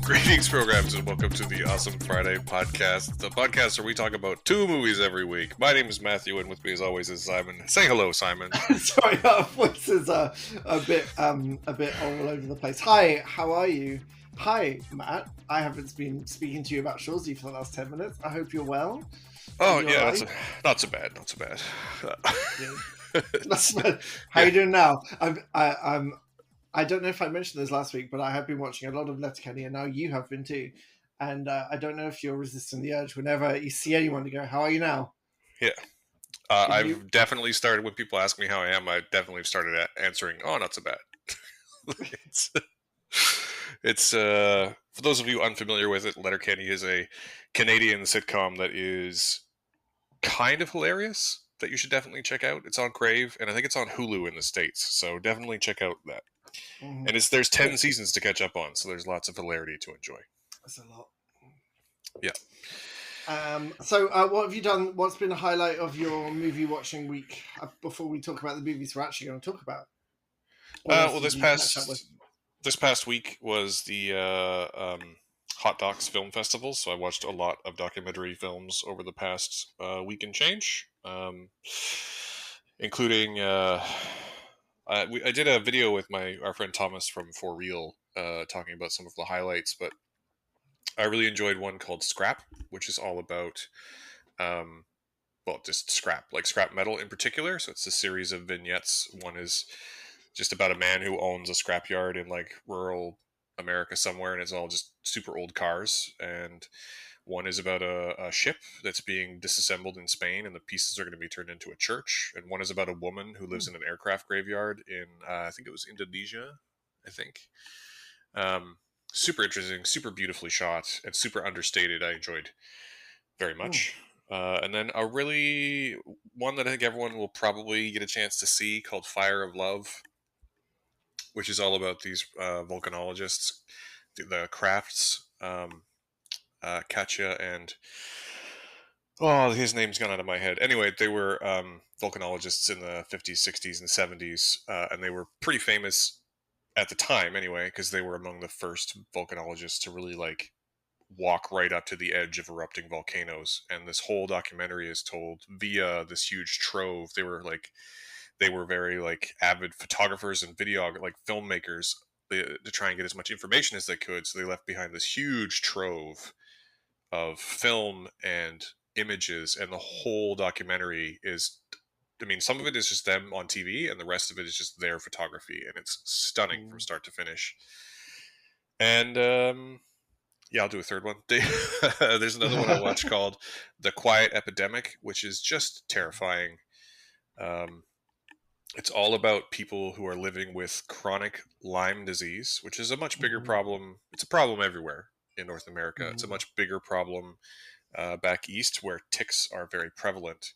Greetings, programs, and welcome to the Awesome Friday podcast, the podcast where we talk about 2 movies every week. My name is Matthew, and with me, as always, is Simon. Say hello, Simon. Sorry, our voices are a bit all over the place. Hi, how are you? Hi, Matt. I haven't been speaking to you about Shawsey for the last 10 minutes. I hope you're well. Oh, yeah, right? Not so bad. Not so bad. How are you doing now? I don't know if I mentioned this last week, but I have been watching a lot of Letterkenny, and now you have been too. And I don't know if you're resisting the urge whenever you see anyone to go, "How are you now?" Yeah. I've definitely started, when people ask me how I am, I definitely started answering, "Oh, not so bad." It's for those of you unfamiliar with it, Letterkenny is a Canadian sitcom that is kind of hilarious that you should definitely check out. It's on Crave, and I think it's on Hulu in the States, so definitely check out that. Mm-hmm. And there's 10 seasons to catch up on, so there's lots of hilarity to enjoy. That's a lot. Yeah. So what have you done? What's been a highlight of your movie watching week before we talk about the movies we're actually going to talk about? Well, this past week was the Hot Docs Film Festival, so I watched a lot of documentary films over the past week and change, including I did a video with our friend Thomas from For Real talking about some of the highlights, but I really enjoyed one called Scrap, which is all about just scrap metal in particular. So it's a series of vignettes. One is just about a man who owns a scrapyard in like rural America somewhere, and it's all just super old cars. And one is about a ship that's being disassembled in Spain, and the pieces are going to be turned into a church. And one is about a woman who lives in an aircraft graveyard in I think it was Indonesia. I think. Super interesting, super beautifully shot, and super understated. I enjoyed very much. And then one that I think everyone will probably get a chance to see, called Fire of Love, which is all about these volcanologists, the Crafts, Katya and his name's gone out of my head. Anyway, they were volcanologists in the 50s, 60s, and 70s, and they were pretty famous at the time anyway, because they were among the first volcanologists to really walk right up to the edge of erupting volcanoes. And this whole documentary is told via this huge trove. They were very avid photographers and filmmakers to try and get as much information as they could. So they left behind this huge trove of film and images, and the whole documentary is, some of it is just them on TV, and the rest of it is just their photography, and it's stunning from start to finish. And I'll do a third one. There's another one I watched called The Quiet Epidemic, which is just terrifying. It's all about people who are living with chronic Lyme disease, which is a much bigger problem. It's a problem everywhere in North America. It's a much bigger problem back east, where ticks are very prevalent.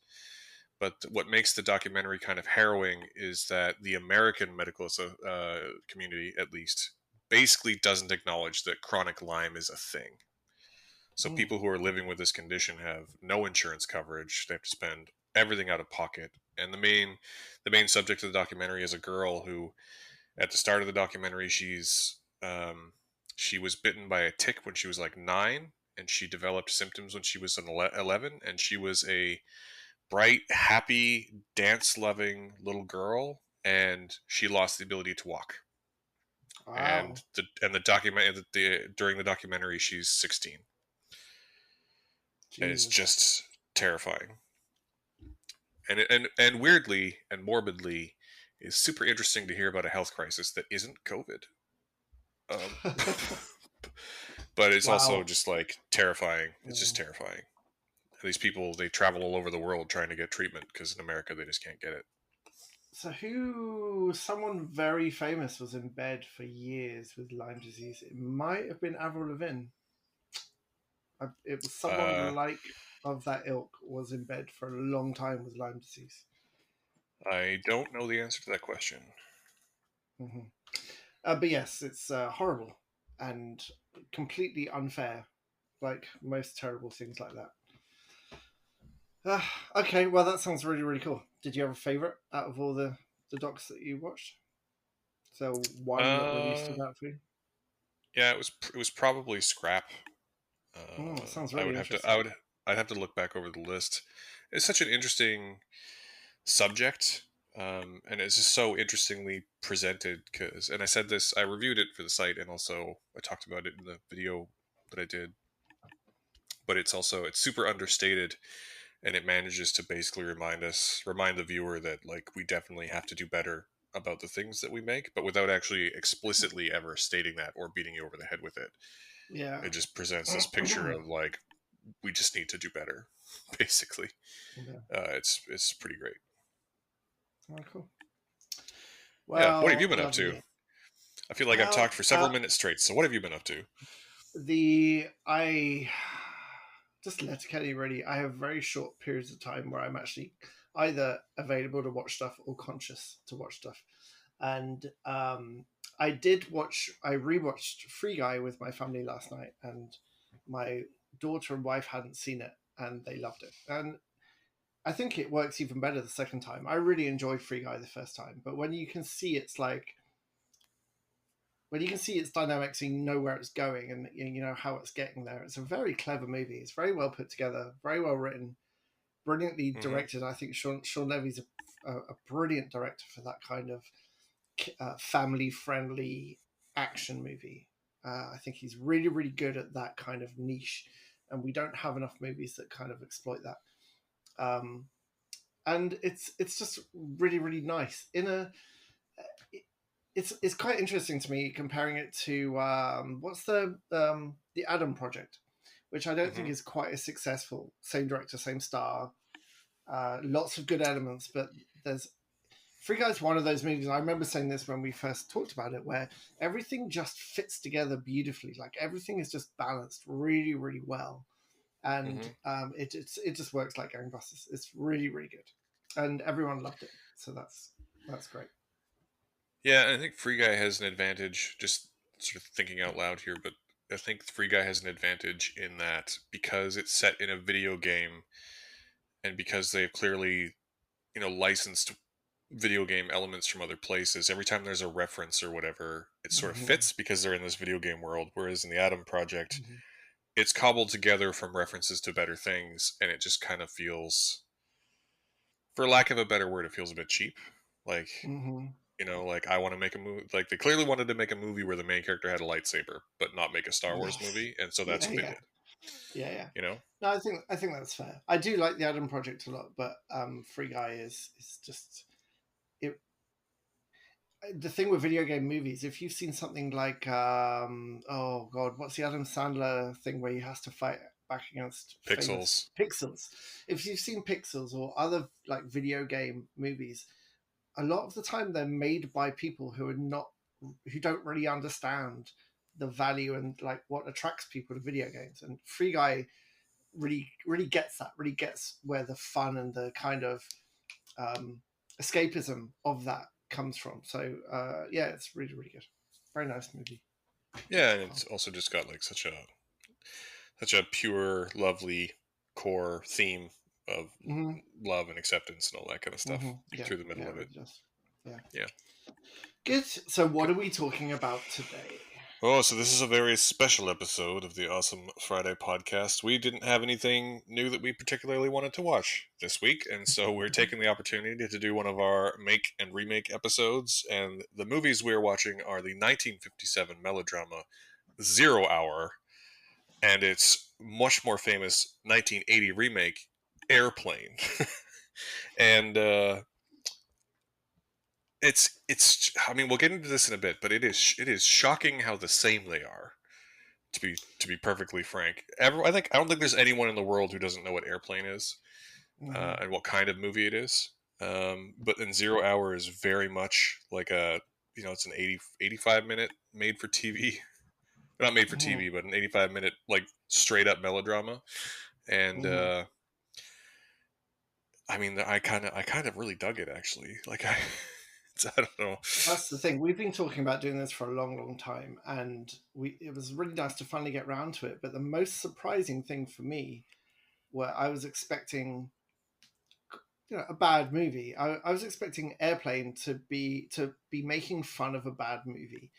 But what makes the documentary kind of harrowing is that the American medical community, at least, basically doesn't acknowledge that chronic Lyme is a thing. So people who are living with this condition have no insurance coverage. They have to spend everything out of pocket. And the main subject of the documentary is a girl who, at the start of the documentary, she was bitten by a tick when she was 9, and she developed symptoms when she was 11, and she was a bright, happy, dance-loving little girl, and she lost the ability to walk. Wow. And during the documentary, she's 16. Jesus. And it's just terrifying. And weirdly and morbidly, it's super interesting to hear about a health crisis that isn't COVID. But it's also just terrifying. It's just terrifying. These people, they travel all over the world trying to get treatment, because in America they just can't get it. So someone very famous was in bed for years with Lyme disease. It might have been Avril Lavigne. It was someone of that ilk was in bed for a long time with Lyme disease. I don't know the answer to that question. Mm-hmm. But yes, it's horrible and completely unfair, like most terrible things like that. Okay, well, that sounds really, really cool. Did you have a favourite out of all the docs that you watched? So one that really stood out for you? Yeah, it was probably Scrap. Sounds I really would have to interesting. I'd have to look back over the list. It's such an interesting subject, and it's just so interestingly presented. Because, and I said this, I reviewed it for the site, and also I talked about it in the video that I did. But it's super understated, and it manages to basically remind the viewer that like we definitely have to do better about the things that we make, but without actually explicitly ever stating that or beating you over the head with it. Yeah. It just presents this picture of like we just need to do better, basically. Yeah. It's pretty great. Oh, cool. Yeah, what have you Well, been up to? lovely. I feel like I've talked Well, for several minutes straight. So what have you been up to? the I just Letterkenny really. I have very short periods of time where I'm actually either available to watch stuff or conscious to watch stuff. And I did watch. I rewatched Free Guy with my family last night, and my daughter and wife hadn't seen it, and they loved it. And I think it works even better the second time. I really enjoyed Free Guy the first time, but when you can see it's like when you can see its dynamics and you know where it's going and you know how it's getting there, it's a very clever movie. It's very well put together, very well written, brilliantly Mm-hmm. directed. I think Sean Levy's a brilliant director for that kind of family friendly action movie. I think he's really, really good at that kind of niche, and we don't have enough movies that kind of exploit that. And it's just really, really nice. It's quite interesting to me comparing it to what's the Adam Project, which I don't think Mm-hmm. is quite as successful. Same director, same star, lots of good elements, but there's Free Guy's one of those movies. I remember saying this when we first talked about it, where everything just fits together beautifully. Like everything is just balanced really, really well, and Mm-hmm. it just works like gangbusters. It's really, really good, and everyone loved it. So that's great. Yeah, I think Free Guy has an advantage. Just sort of thinking out loud here, but I think Free Guy has an advantage in that because it's set in a video game, and because they've clearly licensed video game elements from other places. Every time there's a reference or whatever, it sort of Mm-hmm. fits because they're in this video game world. Whereas in the Atom Project, Mm-hmm. it's cobbled together from references to better things, and it just kind of feels, for lack of a better word, it feels a bit cheap. Like, Mm-hmm. like I want to make a movie. Like they clearly wanted to make a movie where the main character had a lightsaber, but not make a Star Wars Yes. movie, and so that's Yeah. what they Yeah. did. Yeah. Yeah. You know? No, I think that's fair. I do like the Adam Project a lot, but Free Guy is just it. The thing with video game movies, if you've seen something like oh god, what's the Adam Sandler thing where he has to fight back against famous Pixels. Pixels? If you've seen Pixels or other like video game movies, a lot of the time they're made by people who don't really understand the value and like what attracts people to video games. And Free Guy really gets that, really gets where the fun and the kind of um, escapism of that comes from. So yeah, it's really really good. Very nice movie. Yeah, and it's also just got like such a pure, lovely core theme of Mm-hmm. love and acceptance and all that kind of stuff Mm-hmm. Yeah, through the middle yeah, of it it. really does. Yeah, Yeah. good. So what Okay. are we talking about today? Oh, so this is a very special episode of the Awesome Friday podcast. We didn't have anything new that we particularly wanted to watch this week, and so we're taking the opportunity to do one of our make and remake episodes. And the movies we're watching are the 1957 melodrama Zero Hour and its much more famous 1980 remake Airplane. And it's I mean we'll get into this in a bit, but it is shocking how the same they are. To be perfectly frank, I don't think there's anyone in the world who doesn't know what Airplane is, Mm-hmm. and what kind of movie it is. But then Zero Hour is very much like it's an 85 minute made for TV, not made for Mm-hmm. TV, but an 85 minute like straight up melodrama. And Mm-hmm. I mean, I kind of really dug it actually. Like I don't know. That's the thing. We've been talking about doing this for a long, long time, and it was really nice to finally get round to it. But the most surprising thing for me, where I was expecting, a bad movie. I was expecting Airplane to be making fun of a bad movie,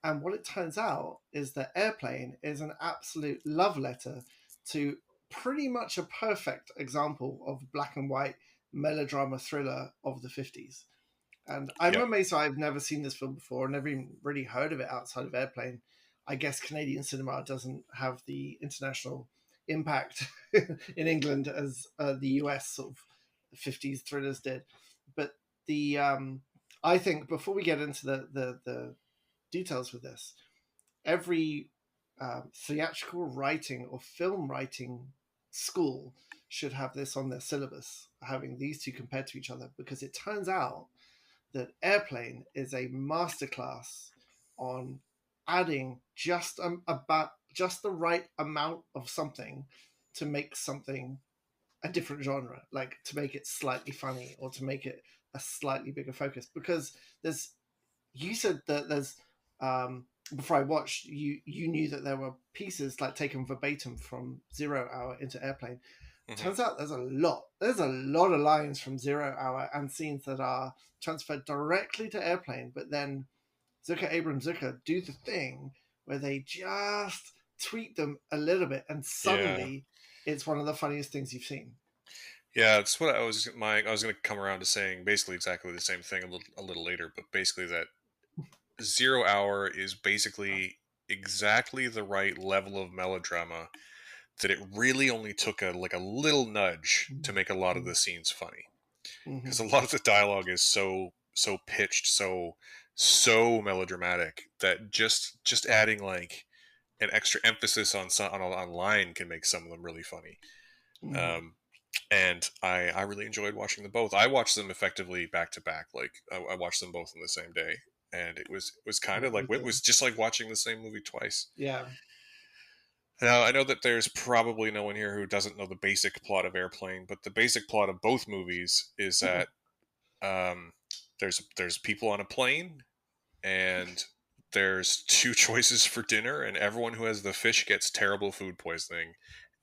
And what it turns out is that Airplane is an absolute love letter to pretty much a perfect example of black and white melodrama thriller of the 50s. And I'm Yeah. amazed I've never seen this film before, never even really heard of it outside of Airplane. I guess Canadian cinema doesn't have the international impact in England as the US sort of 50s thrillers did. But the I think before we get into the details with this, every theatrical writing or film writing school should have this on their syllabus, having these two compared to each other, because it turns out that Airplane is a masterclass on adding about just the right amount of something to make something a different genre, like to make it slightly funny or to make it a slightly bigger focus. Because there's, you said that there's, before I watched, you knew that there were pieces like taken verbatim from Zero Hour into Airplane. Hmm. Turns out there's a lot of lines from Zero Hour and scenes that are transferred directly to Airplane, but then Zucker Abrams Zucker do the thing where they just tweak them a little bit, and Yeah. suddenly it's one of the funniest things you've seen. Yeah, that's what I was going to come around to saying basically exactly the same thing a little later, but basically that Zero Hour is basically exactly the right level of melodrama that it really only took a little nudge to make a lot of the scenes funny, Mm-hmm. because a lot of the dialogue is so pitched, so melodramatic that just adding like an extra emphasis on line can make some of them really funny. Mm-hmm. Um, and I really enjoyed watching them both. I watched them effectively back to back. Like I watched them both on the same day, and it was kind of What like was it the was just like watching the same movie twice. yeah. Now I know that there's probably no one here who doesn't know the basic plot of Airplane, but the basic plot of both movies is that um, there's people on a plane, and there's two choices for dinner, and everyone who has the fish gets terrible food poisoning,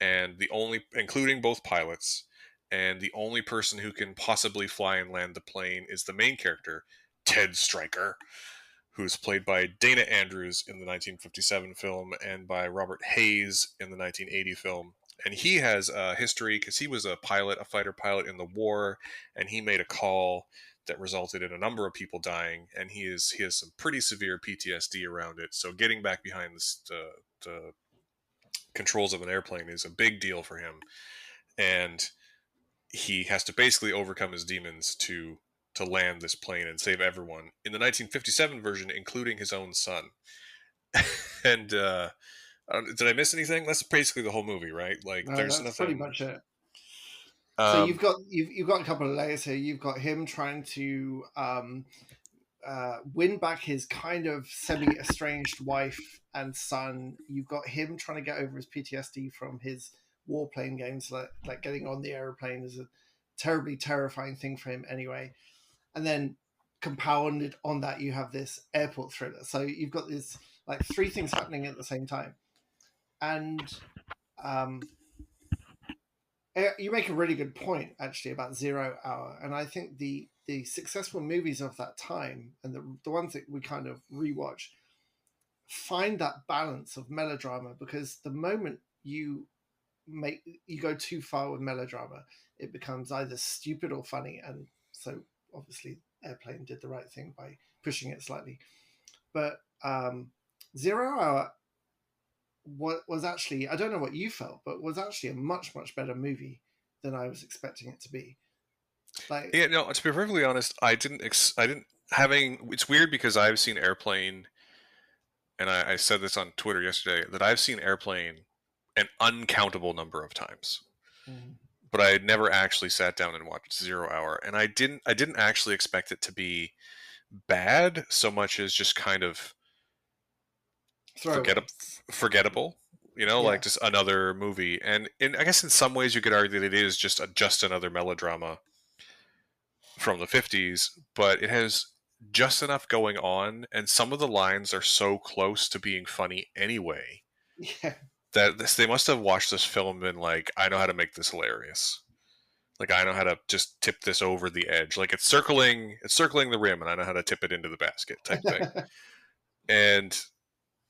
and the only, including both pilots, and the only person who can possibly fly and land the plane is the main character, Ted Stryker, who's played by Dana Andrews in the 1957 film and by Robert Hayes in the 1980 film. And he has a history because he was a pilot, a fighter pilot in the war, and he made a call that resulted in a number of people dying, and he has some pretty severe PTSD around it. So getting back behind the controls of an airplane is a big deal for him, and he has to basically overcome his demons to land this plane and save everyone in the 1957 version, including his own son. And did I miss anything? That's basically the whole movie, right? Like, No, there's that's pretty nothing. much it. So Um, you've got a couple of layers here. You've got him trying to win back his kind of semi estranged wife and son. You've got him trying to get over his PTSD from his warplane games, like getting on the airplane is a terribly terrifying thing for him anyway. And then compounded on that, you have this airport thriller. So you've got this like three things happening at the same time, and um, you make a really good point actually about Zero Hour, and I think the successful movies of that time and the ones that we kind of rewatch find that balance of melodrama, because the moment you go too far with melodrama, it becomes either stupid or funny, and so obviously Airplane did the right thing by pushing it slightly. But Zero Hour was actually, I don't know what you felt, but was actually a much better movie than I was expecting it to be. Like, yeah, no. To be perfectly honest, I didn't having. It's weird because I've seen Airplane, and I said this on Twitter yesterday that I've seen Airplane an uncountable number of times, mm, but I had never actually sat down and watched Zero Hour, and I didn't actually expect it to be bad so much as just kind of throwaway. forgettable. Yeah. Like just another movie. And I guess in some ways you could argue that it is just another melodrama from the 50s, but it has just enough going on, and some of the lines are so close to being funny anyway Yeah. that they must have watched this film and been like, I know how to make this hilarious. Like I know how to just tip this over the edge. Like it's circling the rim, and I know how to tip it into the basket type thing. And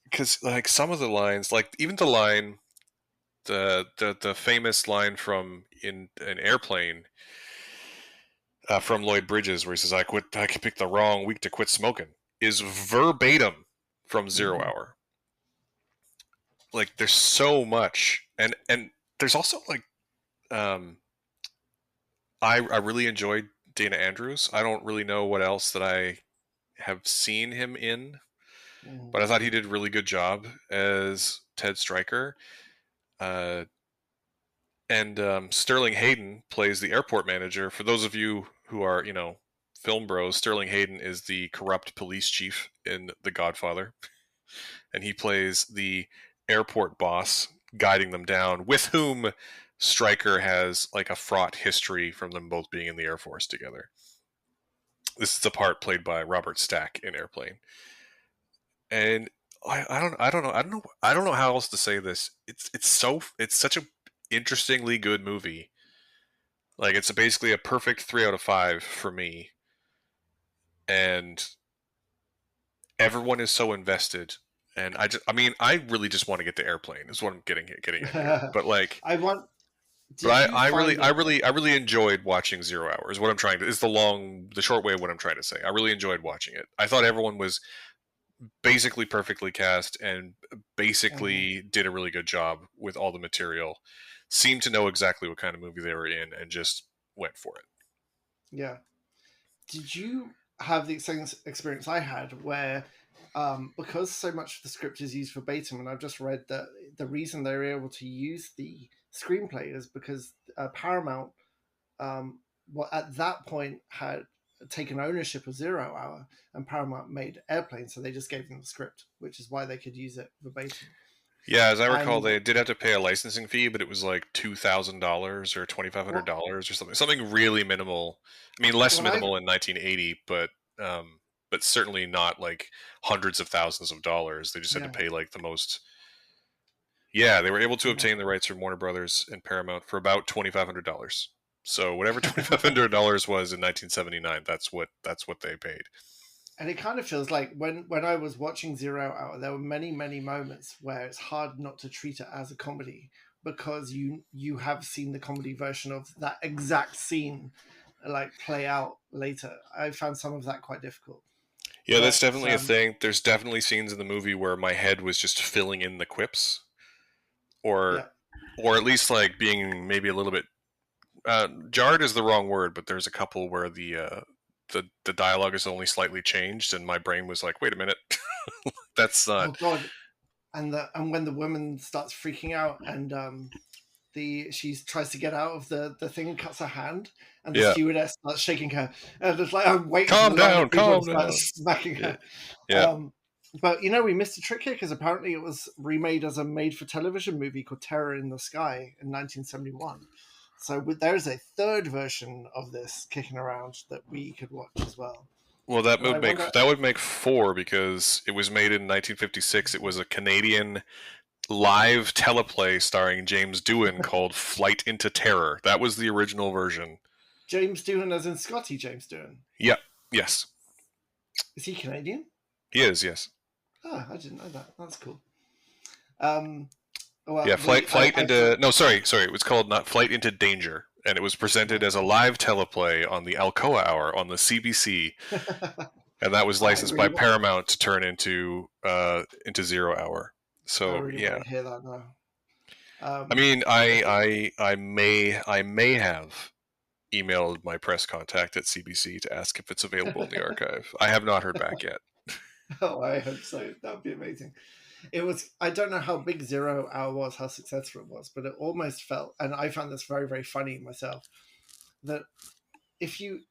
because like some of the lines, like even the line, the famous line from in an airplane from Lloyd Bridges, where he says, I picked the wrong week to quit smoking," is verbatim from Zero Mm-hmm. Hour. Like there's so much, and there's also like um, I really enjoyed Dana Andrews. I don't really know what else that I have seen him in, Mm-hmm. but I thought he did a really good job as Ted Stryker. Uh, and Sterling Hayden plays the airport manager. For those of you who are, film bros, Sterling Hayden is the corrupt police chief in The Godfather, and he plays the airport boss, guiding them down, with whom Stryker has like a fraught history from them both being in the Air Force together. This is the part played by Robert Stack in Airplane, and I don't know how else to say this. It's such a interestingly good movie. Like it's basically a perfect 3 out of 5 for me, and everyone is so invested. And I mean, I really just want to get to Airplane. Is what I'm getting at here. But like, I want. but Did you I find really, I it? really, I really enjoyed watching Zero Hour. Is what I'm trying to is the short way of what I'm trying to say. I really enjoyed watching it. I thought everyone was basically perfectly cast and Mhm. basically did a really good job with all the material. Seemed to know exactly what kind of movie they were in and just went for it. Yeah. Did you have the same experience I had where, because so much of the script is used verbatim, and I've just read that the reason they were able to use the screenplay is because Paramount, well, at that point had taken ownership of Zero Hour, and Paramount made Airplane, so they just gave them the script, which is why they could use it verbatim. Yeah, as I recall, And they did have to pay a licensing fee, but it was like $2,000 or what $2,500 or something really minimal. I mean, less what I minimal in 1980, but certainly not like hundreds of thousands of dollars. They just had to yeah pay like the most. Yeah, they were able to yeah obtain the rights from Warner Brothers and Paramount for about $2,500. So whatever $2,500 was in 1979, that's what they paid. and it kind of feels like when I was watching Zero Hour, there were many moments where it's hard not to treat it as a comedy because you have seen the comedy version of that exact scene like play out later. I found some of that quite difficult, Yeah, that's but definitely a thing. There's definitely scenes in the movie where my head was just filling in the quips, or yeah. or at least like being maybe a little bit jarred is the wrong word, but there's a couple where the dialogue is only slightly changed, and my brain was like, "Wait a minute, that's Oh not." God, and when the woman starts freaking out and the she tries to get out of the thing and cuts her hand, and the Yeah, stewardess starts shaking her, and it's like I'm waiting for calm the line of down, people to calm start down. smacking Yeah, her. yeah. Um, but we missed a trick here because apparently it was remade as a made-for-television movie called Terror in the Sky in 1971. So there's a third version of this kicking around that we could watch as well. Well, that And I would make wonder, that would make four because it was made in 1956. It was a Canadian live teleplay starring James Doohan called "Flight into Terror." That was the original version. James Doohan, as in Scotty James Doohan, Yeah, yes, is he Canadian? he is. Yes. Ah, I didn't know that. That's cool. Um, well, Yeah, flight we flight I thought into no, sorry. It was called not Flight into Danger, and it was presented as a live teleplay on the Alcoa Hour on the CBC, and that was I licensed really by want. Paramount to turn into Zero Hour. I So really want yeah, to hear that now. I mean, But I may have emailed my press contact at CBC to ask if it's available in the archive. I have not heard back yet. oh, I hope so. That would be amazing. It was. I don't know how big Zero Hour was, how successful it was, but it almost felt, and I found this very funny myself. That if you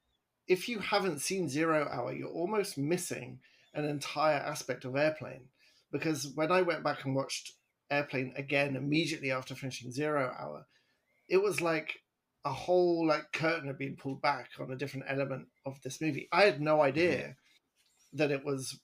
if you haven't seen Zero Hour, you're almost missing an entire aspect of Airplane. Because when I went back and watched Airplane again immediately after finishing Zero Hour, it was like a whole like curtain had been pulled back on a different element of this movie. I had no Mhm. idea that it was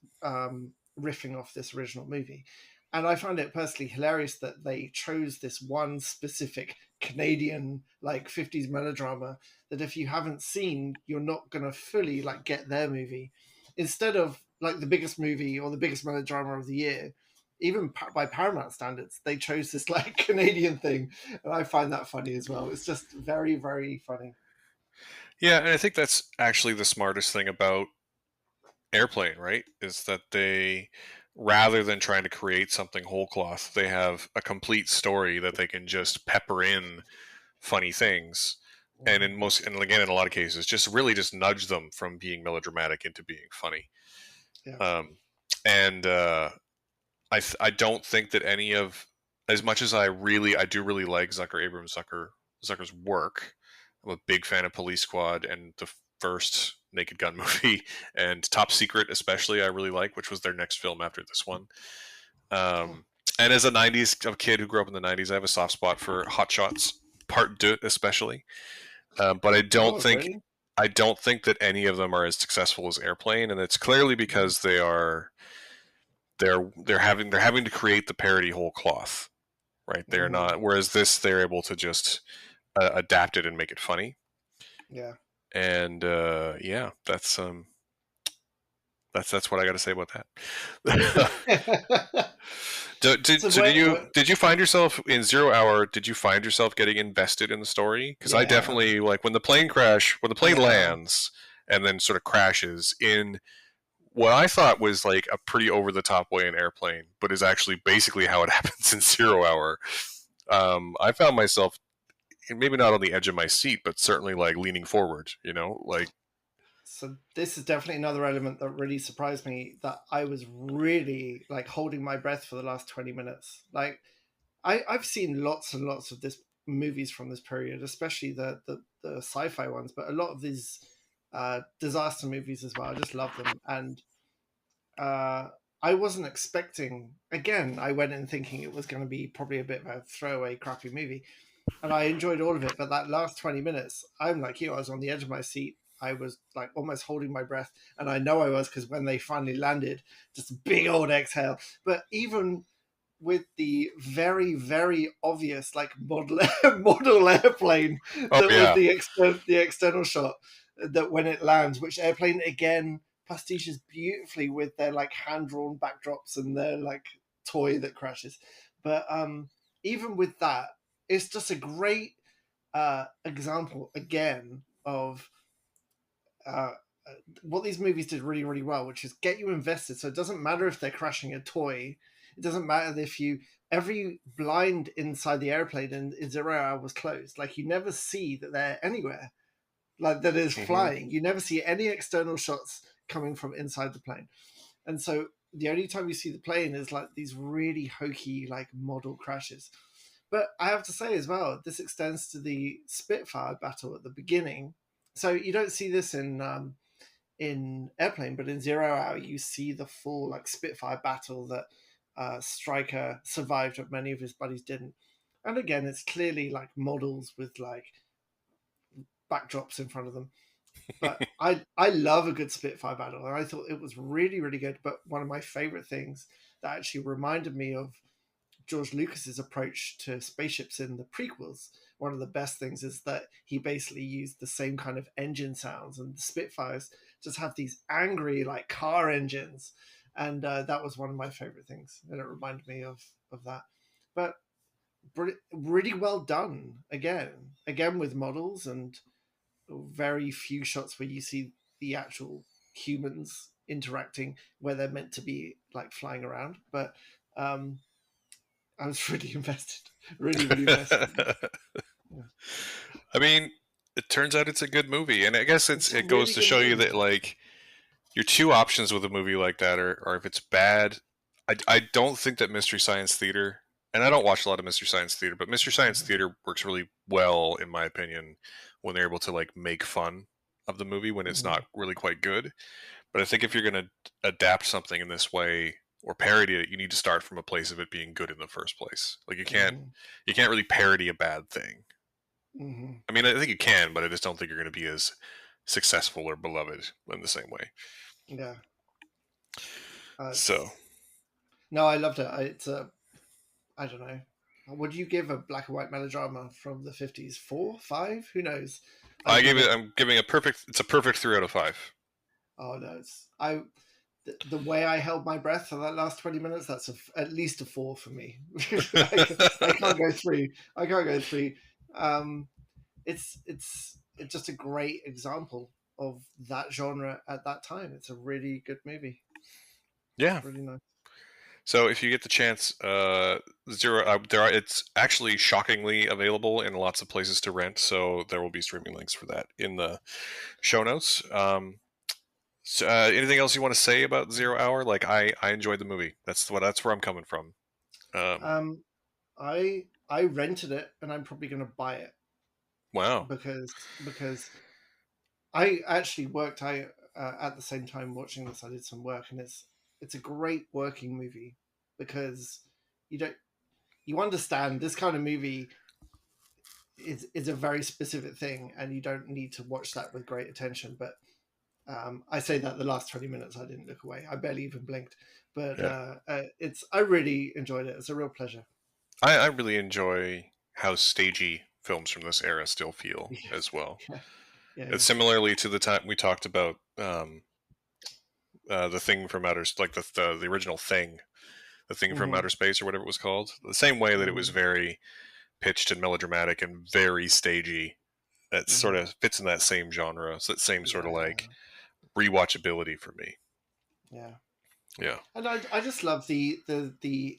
riffing off this original movie. And I found it personally hilarious that they chose this one specific Canadian like 50s melodrama that if you haven't seen, you're not gonna fully like get their movie. instead of like the biggest movie or the biggest melodrama of the year, even by Paramount standards, they chose this like Canadian thing, and I find that funny as well. It's just very, very funny. Yeah, and I think that's actually the smartest thing about Airplane, right? Is that they, rather than trying to create something whole cloth, they have a complete story that they can just pepper in funny things. And Mm-hmm. in most, and again, in a lot of cases, just really just nudge them from being melodramatic into being funny. Yeah. Um, and I don't think that any of, as much as I do really like Zucker's work. I'm a big fan of Police Squad and the first Naked Gun movie, and Top Secret especially I really like, which was their next film after this one. Oh, Um, and as a '90s a kid who grew up in the '90s, I have a soft spot for Hot Shots Part Deux especially. But oh really? I don't think that any of them are as successful as Airplane, and it's clearly Mm-hmm. because they're having to create the parody whole cloth, right? They're Mm-hmm. not. Whereas this, they're able to just adapt it and make it funny. Yeah. And yeah, that's what I got to say about that. So what, Did you find yourself in Zero Hour? Did you find yourself getting invested in the story? Because I yeah, definitely, like, when the plane yeah. lands and then sort of crashes in what I thought was like a pretty over the top way in Airplane, but is actually basically how it happens in Zero Hour. I found myself maybe not on the edge of my seat, but certainly like leaning forward. Like. So this is definitely another element that really surprised me, that I was really like holding my breath for the last 20 minutes. Like I've seen lots and lots of this movies from this period, especially the sci-fi ones, but a lot of these disaster movies as well. I just love them. And uh, I wasn't expecting, again, I went in thinking it was going to be probably a bit of a throwaway crappy movie, and I enjoyed all of it. But that last 20 minutes, I'm like you, I was on the edge of my seat. I was like almost holding my breath, and I know I was, because when they finally landed, just a big old exhale. But even with the very, very obvious like model model airplane, Oh that with yeah. the external shot, that when it lands, which Airplane again pastiches beautifully with their like hand drawn backdrops and their like toy that crashes. But even with that, it's just a great example again of uh, what these movies did really, really well, which is get you invested. So it doesn't matter if they're crashing a toy. It doesn't matter if every blind inside the airplane in Zero Hour was closed. Like you never see that they're anywhere, like that is Hmm. flying. You never see any external shots coming from inside the plane. And so the only time you see the plane is like these really hokey, like model crashes. But I have to say as well, this extends to the Spitfire battle at the beginning. So you don't see this in Airplane, but in Zero Hour you see the full like Spitfire battle that Stryker survived, but many of his buddies didn't. And again, it's clearly like models with like backdrops in front of them. But I love a good Spitfire battle, and I thought it was really, really good. But one of my favorite things that actually reminded me of George Lucas's approach to spaceships in the prequels, one of the best things is that he basically used the same kind of engine sounds, and the Spitfires just have these angry like car engines, and that was one of my favorite things, and it reminded me of that. But really well done again with models, and very few shots where you see the actual humans interacting where they're meant to be like flying around. But um, I was really invested, really, really invested. Yeah. I mean, it turns out it's a good movie, and I guess It's a it goes really to good show you movie. that, like, your two options with a movie like that are if it's bad. I don't think that Mystery Science Theater, and I don't watch a lot of Mystery Science Theater, but Mystery Science Theater works really well, in my opinion, when they're able to like make fun of the movie when it's Mhm, not really quite good. But I think if you're going to adapt something in this way or parody it, you need to start from a place of it being good in the first place. Like mhm, you can't really parody a bad thing. mhm. I mean, I think you can, but I just don't think you're going to be as successful or beloved in the same way. Yeah, So it's no, I loved it. It's I don't know. Would you give a black and white melodrama from the 50s 4, 5? Who knows? I'd give it. I'm giving a perfect. It's a perfect 3 out of 5. Oh no, it's the way I held my breath for that last 20 minutes. That's at least a 4 for me. I can't go 3. I can't go 3. Um, it's just a great example of that genre at that time. It's a really good movie. Yeah. Really nice. So if you get the chance, Zero, there are, it's actually shockingly available in lots of places to rent. So there will be streaming links for that in the show notes. So, anything else you want to say about Zero Hour? Like I enjoyed the movie. That's where I'm coming from. Um, Um, I rented it and I'm probably going to buy it wow. because I actually worked. I at the same time watching this, I did some work, and it's a great working movie because you don't you understand this kind of movie is a very specific thing, and you don't need to watch that with great attention. But I say that the last 20 minutes I didn't look away. I barely even blinked. But Yeah. it's I really enjoyed it. It's a real pleasure. I really enjoy how stagey films from this era still feel as well. Yeah, yeah, It's yeah. similarly to the time we talked about the thing from outer, like the original thing, the thing from Mm-hmm. outer space or whatever it was called. The same way that it was Mm-hmm. very pitched and melodramatic and very stagey. That sort Mm-hmm. of fits in that same genre. So that same sort of Yeah, like rewatchability for me. yeah. Yeah. And I just love the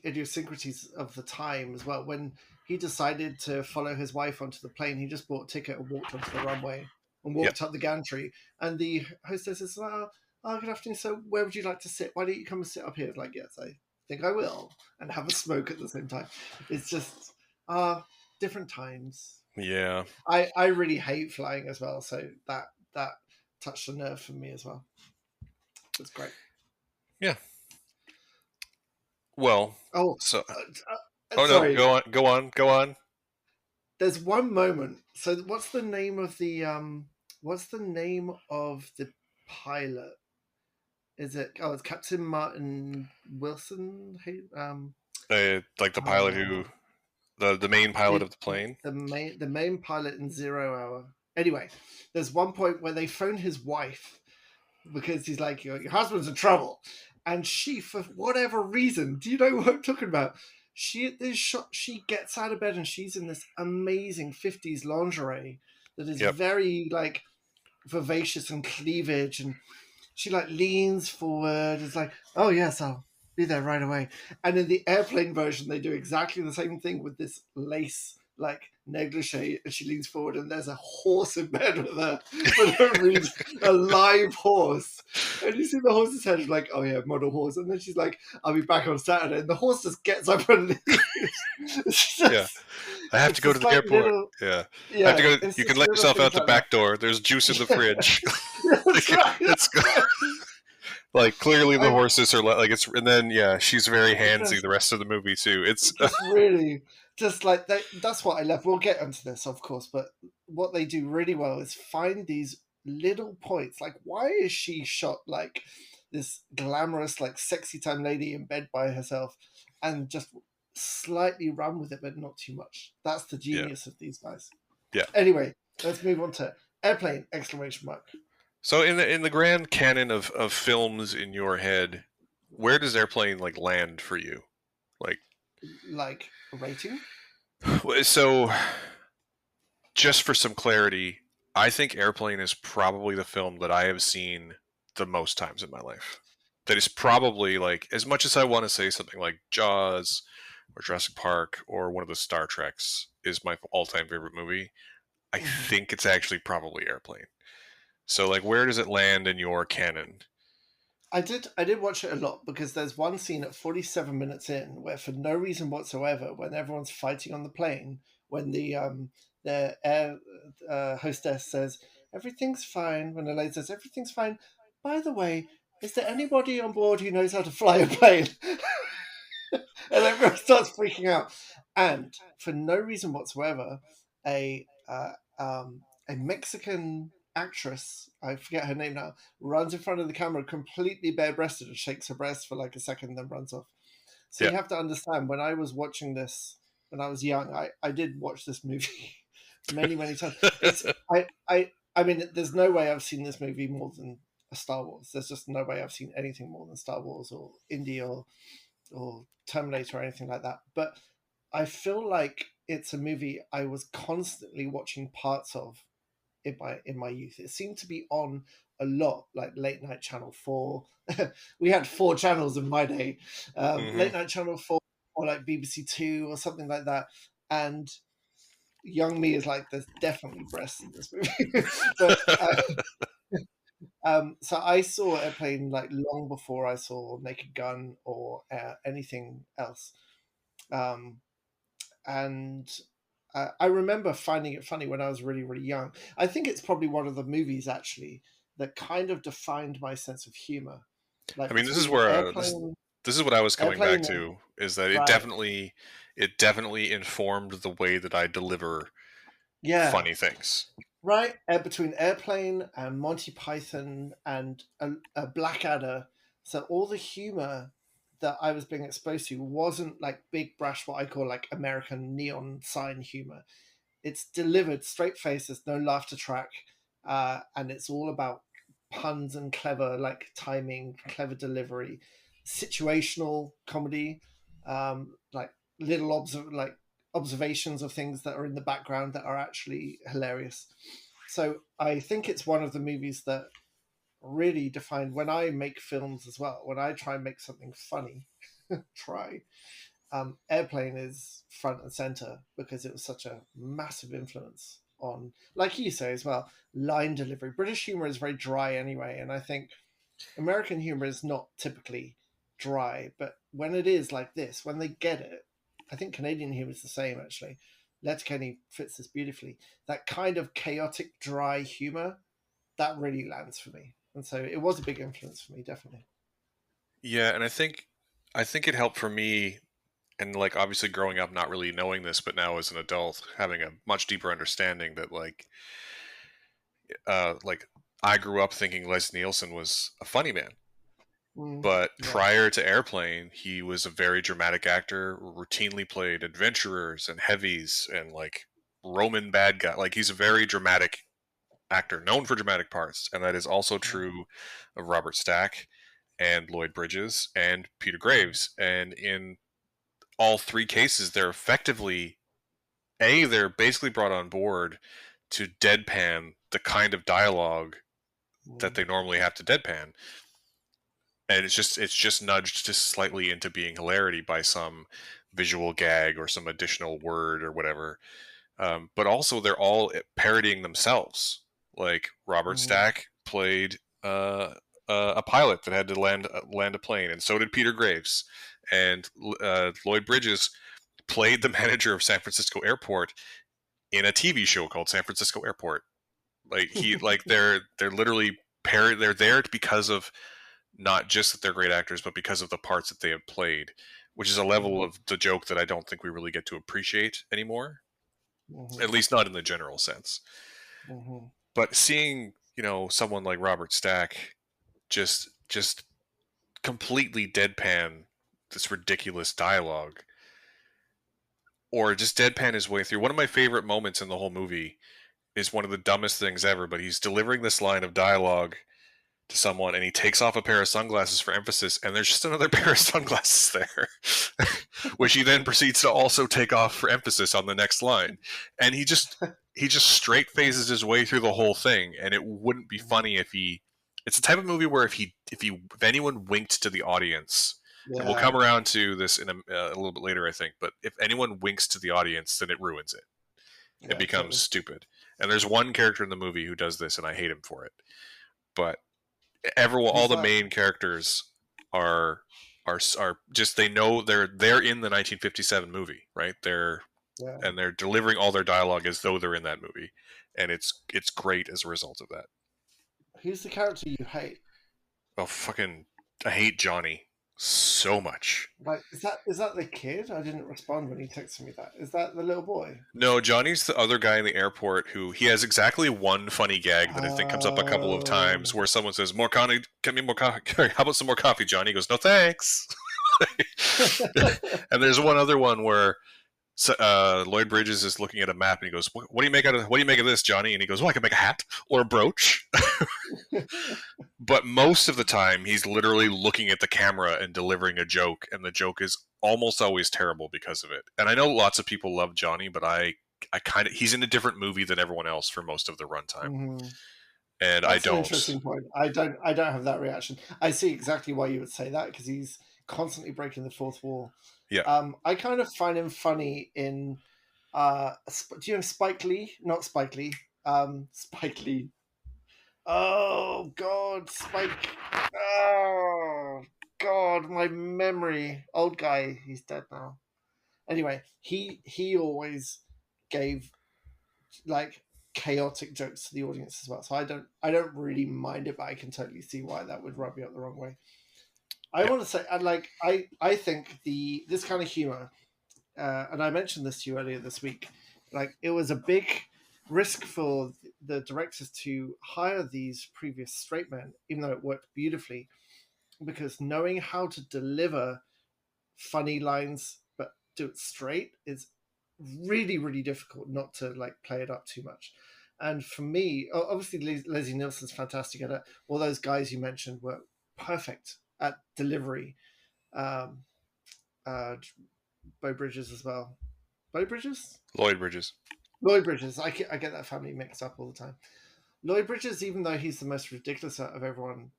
idiosyncrasies of the time as well. When he decided to follow his wife onto the plane, he just bought a ticket and walked onto the runway and Yep. walked up the gantry. And the hostess is like, oh, good afternoon. So where would you like to sit? Why don't you come and sit up here? It's like, yes, I think I will. And have a smoke at the same time. It's just different times. Yeah. I really hate flying as well. So that touched a nerve for me as well. It's great. Yeah. Well, Oh, so oh no, sorry. go on. There's one moment. So what's the name of the pilot? Is it it's Captain Martin Wilson? Hey, Like the pilot uh, who the main pilot the of the plane. the main pilot in Zero Hour. Anyway, there's one point where they phone his wife because he's like, your husband's in trouble. And she, for whatever reason, do you know what I'm talking about? She gets out of bed and she's in this amazing 50s lingerie that is Yep. very like vivacious and cleavage. And she like leans forward. It's like, oh yes, I'll be there right away. And in the airplane version, they do exactly the same thing with this lace like negligee, and she leans forward, and there's a horse in bed with her for no reason, a live horse. And you see the horse's head, like, oh yeah, model horse. And then she's like, I'll be back on Saturday. And the horse just gets up and leaves. It's Yeah. just, I have to it's go to just the like airport. little, Yeah. I have to yeah, go. it's You can just let little yourself things out the like that. back door. There's juice in the fridge. That's right. Let's That's go. right. Like clearly the I, horses are like it's, and then yeah, she's very it handsy just the rest of the movie too. It's just really just like that's what I love. We'll get into this, of course, but what they do really well is find these little points. Like, why is she shot like this glamorous, like sexy time lady in bed by herself, and just slightly run with it, but not too much. That's the yeah, genius of these guys. yeah. Anyway, let's move on to airplane! Exclamation mark. So in the grand canon of films in your head, where does Airplane like land for you? Like, Like rating. so just for some clarity, I think Airplane is probably the film that I have seen the most times in my life. That is probably like, as much as I want to say something like Jaws or Jurassic Park or one of the Star Treks is my all-time favorite movie, I Mm-hmm. think it's actually probably Airplane. So like, where does it land in your canon? I did watch it a lot because there's one scene at 47 minutes in where, for no reason whatsoever, when everyone's fighting on the plane, when the air hostess says everything's fine, when the lady says everything's fine. By the way, is there anybody on board who knows how to fly a plane? And everyone starts freaking out. And for no reason whatsoever, a a Mexican actress, I forget her name now, runs in front of the camera completely bare-breasted and shakes her breast for like a second, then runs off. So Yeah, you have to understand, when I was watching this when I was young, I did watch this movie many, many times. It's I mean, there's no way I've seen this movie more than a Star Wars. There's just no way I've seen anything more than Star Wars or Indie or Terminator or anything like that. But I feel like it's a movie I was constantly watching parts of in my youth. It seemed to be on a lot, like late night Channel 4. We had 4 channels in my day. Hmm. Late night Channel 4 or like BBC 2 or something like that. And young me is like, there's definitely breasts in this movie. But so I saw Airplane like long before I saw Naked Gun or anything else. Um, and I remember finding it funny when I was really, really young. I think it's probably one of the movies actually that kind of defined my sense of humor. I Like mean, this is between where this is what I was coming back Airplane, and to, is that right, it definitely informed the way that I deliver yeah, funny things. right, between Airplane and Monty Python and a Blackadder. So all the humor that I was being exposed to wasn't like big brash, what I call like American neon sign humor. It's delivered straight face. There's no laughter track, and it's all about puns and clever like timing, clever delivery, situational comedy, like like observations of things that are in the background that are actually hilarious. So I think it's one of the movies that really defined when I make films as well. When I try and make something funny, try Airplane is front and center because it was such a massive influence on, like you say as well, line delivery. British humor is very dry anyway, and I think American humor is not typically dry, but when it is like this, when they get it, I think Canadian humor is the same actually. Letterkenny fits this beautifully. That kind of chaotic, dry humor that really lands for me, and so it was a big influence for me, definitely. Yeah, and I think it helped for me, and like obviously growing up not really knowing this, but now as an adult having a much deeper understanding that like I grew up thinking Les Nielsen was a funny man. But Yeah. prior to Airplane, he was a very dramatic actor, routinely played adventurers and heavies and like Roman bad guy. Like he's a very dramatic actor, known for dramatic parts, and that is also Mm, true of Robert Stack and Lloyd Bridges and Peter mm, Graves. And in all 3 cases, they're effectively they're basically brought on board to deadpan the kind of dialogue that mm, they normally have to deadpan, and it's just nudged just slightly into being hilarity by some visual gag or some additional word or whatever. But also, they're all parodying themselves. Like Robert mm, Stack played a pilot that had to land a plane, and so did Peter Graves. And Lloyd Bridges played the manager of San Francisco Airport in a TV show called San Francisco Airport. They're literally they're there because of not just that they're great actors, but because of the parts that they have played, which is a level mhm, of the joke that I don't think we really get to appreciate anymore, mhm, at least not in the general sense. mhm. But seeing, someone like Robert Stack just completely deadpan this ridiculous dialogue, or just deadpan his way through. One of my favorite moments in the whole movie is one of the dumbest things ever, but he's delivering this line of dialogue to someone and he takes off a pair of sunglasses for emphasis, and there's just another pair of sunglasses there, which he then proceeds to also take off for emphasis on the next line. And he just straight faces his way through the whole thing, and it wouldn't be Mhm. funny if he it's the type of movie where if anyone winked to the audience, and we'll come Yeah, around to this in a little bit later I think, but if anyone winks to the audience, then it ruins it. It yeah, becomes totally. stupid. And there's one character in the movie who does this, and I hate him for it. But everyone, all Who's the that? main characters are are just, they know they're in the 1957 movie, right? Yeah. They're delivering all their dialogue as though they're in that movie, and it's great as a result of that. Who's the character you hate? Oh fucking, I hate Johnny so much. Like, is that the kid? I didn't respond when he texted me that. Is that the little boy? No, Johnny's the other guy in the airport who he has exactly one funny gag that I think comes up a couple of times Oh. where someone says, "More coffee, get me more coffee. How about some more coffee, Johnny?" He goes, "No thanks." And there's one other one where Lloyd Bridges is looking at a map and he goes, "What do you make of this, Johnny?" And he goes, "Well, I can make a hat or a brooch." But most of the time, he's literally looking at the camera and delivering a joke, and the joke is almost always terrible because of it. And I know lots of people love Johnny, but I kind of he's in a different movie than everyone else for most of the runtime, Hmm. and I That's an don't. interesting point. I don't have that reaction. I see exactly why you would say that because he's constantly breaking the fourth wall. Yeah, I kind of find him funny in. Do you know Spike Lee? Not Spike Lee. Spike Lee. Oh God, Spike. Oh God, my memory. Old guy. He's dead now. Anyway, he always gave like chaotic jokes to the audience as well. So I don't really mind it, but I can totally see why that would rub you up the wrong way. I yeah. want to say, and like I think this kind of humor, and I mentioned this to you earlier this week, like it was a big risk for the directors to hire these previous straight men, even though it worked beautifully, because knowing how to deliver funny lines but do it straight is really really difficult not to like play it up too much. And for me, obviously Leslie Nielsen's fantastic at it. All those guys you mentioned were perfect at delivery. um uh Bo Bridges as well. Bo Bridges, Lloyd Bridges. Lloyd Bridges. I get that family mixed up all the time. Lloyd Bridges, even though he's the most ridiculous out of everyone,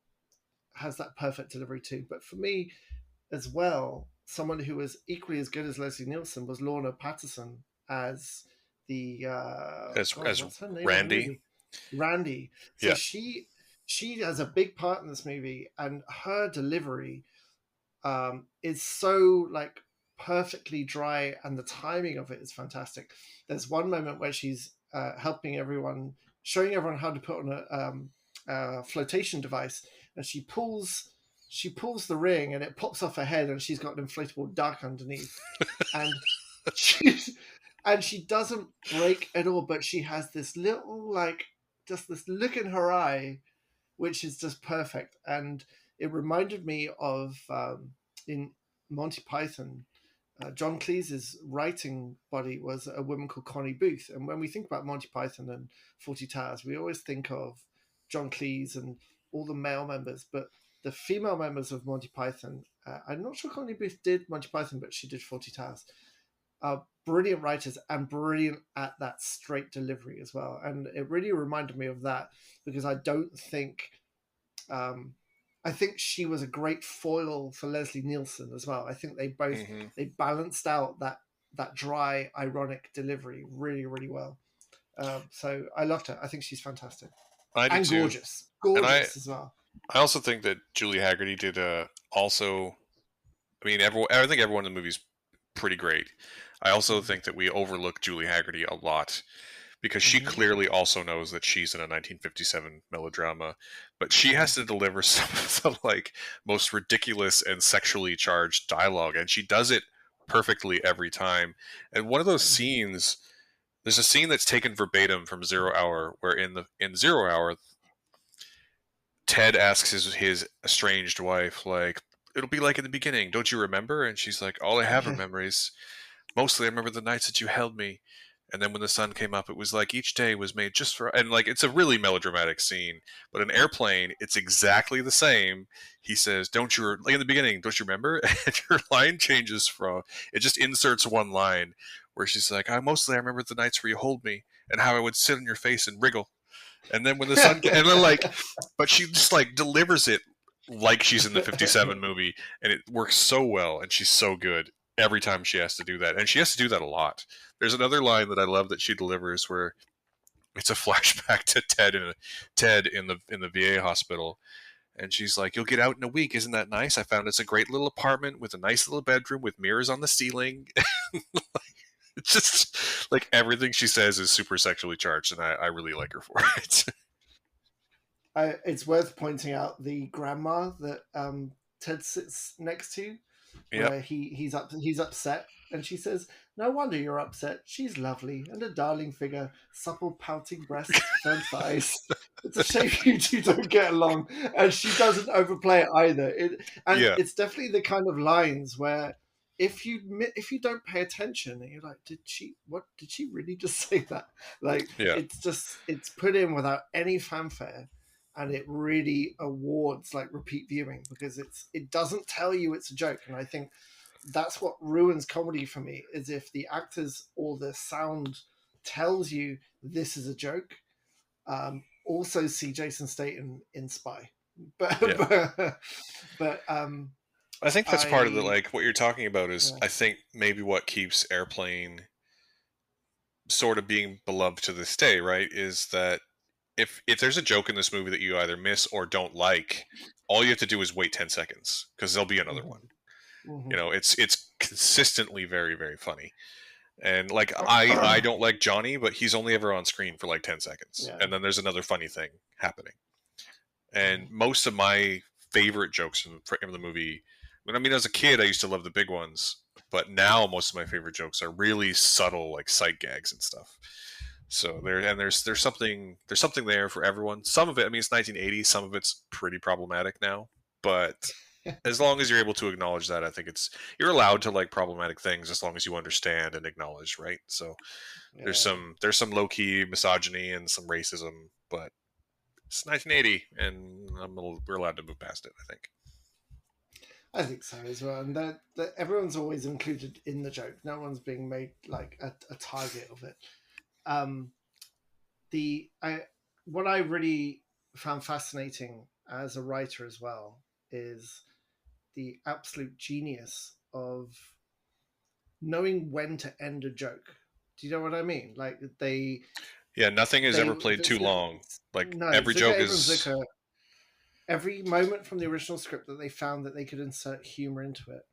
has that perfect delivery too. But for me, as well, someone who was equally as good as Leslie Nielsen was Lorna Patterson as the God, As what's her name in the Randy. movie? Randy. So Yeah, she has a big part in this movie, and her delivery is so like perfectly dry, and the timing of it is fantastic. There's one moment where she's helping everyone, showing everyone how to put on a flotation device, and she pulls the ring, and it pops off her head, and she's got an inflatable duck underneath, and she and she doesn't break at all, but she has this little like just this look in her eye which is just perfect. And it reminded me of in Monty Python, John Cleese's writing body was a woman called Connie Booth. And when we think about Monty Python and Forty Towers, we always think of John Cleese and all the male members, but the female members of Monty Python, I'm not sure Connie Booth did Monty Python, but she did Forty Towers. Brilliant writers and brilliant at that straight delivery as well. And it really reminded me of that because I don't think I think she was a great foil for Leslie Nielsen as well. I think they both hmm they balanced out that dry, ironic delivery really, really well. So I loved her. I think she's fantastic I do and too. gorgeous, And gorgeous as well. I also think that Julie Haggerty did also. I mean, everyone. I think everyone in the movie's pretty great. I also Mm-hmm. think that we overlook Julie Haggerty a lot because she Mm-hmm. clearly also knows that she's in a 1957 melodrama, but she Mm-hmm. has to deliver some of the like most ridiculous and sexually charged dialogue, and she does it perfectly every time. And one of those Mm-hmm. scenes, there's a scene that's taken verbatim from Zero Hour, where in Zero Hour, Ted asks his estranged wife, like, "It'll be like in the beginning, don't you remember?" And she's like, "All I have are memories. Mostly I remember the nights that you held me, and then when the sun came up, it was like each day was made just for." And like, it's a really melodramatic scene, but in Airplane it's exactly the same. He says, "Don't you like in the beginning, don't you remember?" And her line changes from, it just inserts one line where she's like, I remember the nights where you hold me and how I would sit on your face and wriggle, and then when the sun and then like, but she just like delivers it like she's in the 57 movie, and it works so well, and she's so good every time she has to do that, and she has to do that a lot. There's another line that I love that she delivers where it's a flashback to Ted in the VA hospital, and she's like, "You'll get out in a week, isn't that nice? I found it's a great little apartment with a nice little bedroom with mirrors on the ceiling." It's just like everything she says is super sexually charged, and I really like her for it. It's worth pointing out the grandma that Ted sits next to, Yep. where he's upset, and she says, "No wonder you're upset. She's lovely and a darling figure, supple, pouting breasts, firm thighs. It's a shame you two don't get along." And she doesn't overplay it either. And Yeah. it's definitely the kind of lines where if you don't pay attention, and you're like, did she really just say that? Like Yeah. it's put in without any fanfare, and it really awards like repeat viewing because it doesn't tell you it's a joke. And I think that's what ruins comedy for me, is if the actors or the sound tells you this is a joke. Also see Jason Statham in Spy, but Yeah. but I think that's part of the, I like, what you're talking about is, yeah. I think maybe what keeps Airplane sort of being beloved to this day, right? Is that if there's a joke in this movie that you either miss or don't like, all you have to do is wait 10 seconds because there'll be another one. Mhm, mhm. You know, it's consistently very, very funny. And like, I don't like Johnny, but he's only ever on screen for like 10 seconds, Yeah. and then there's another funny thing happening. And Mhm. most of my favorite jokes in the movie, I mean, as a kid, I used to love the big ones, but now most of my favorite jokes are really subtle, like sight gags and stuff. So there's something there for everyone. Some of it, I mean, it's 1980. Some of it's pretty problematic now, but as long as you're able to acknowledge that, I think you're allowed to like problematic things as long as you understand and acknowledge, right? So Yeah. there's some low key misogyny and some racism, but it's 1980, and we're allowed to move past it, I think. I think so as well, and that everyone's always included in the joke. No one's being made like a target of it. Um, the I what I really found fascinating as a writer as well is the absolute genius of knowing when to end a joke. Do you know what I mean? Like Yeah, nothing is they ever played too long. Like no, every Zucker joke Abrams is, Zucker, every moment from the original script that they found that they could insert humor into it,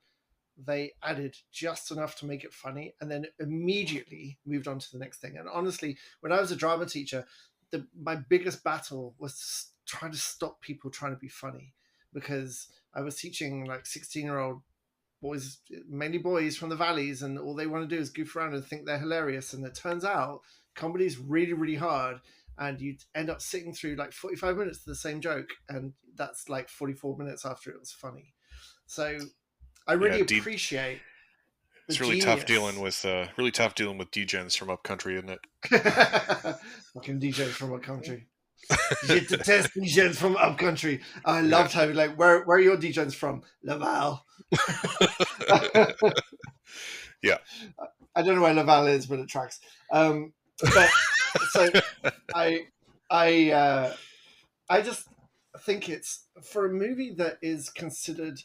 they added just enough to make it funny and then immediately moved on to the next thing. And honestly, when I was a drama teacher, my biggest battle was trying to stop people trying to be funny, because I was teaching like 16-year-old boys, mainly boys from the valleys, and all they want to do is goof around and think they're hilarious. And it turns out comedy is really, really hard. And you end up sitting through like 45 minutes of the same joke, and that's like 44 minutes after it was funny. So I yeah, really appreciate the it's genius. really tough dealing with degens from upcountry, isn't it? Fucking DJs from a country. Je detest DJs from upcountry. I Yeah. loved how like where are your DJs from? Laval. I Yeah. don't know where Laval is, but it tracks. But so I I I just think it's for a movie that is considered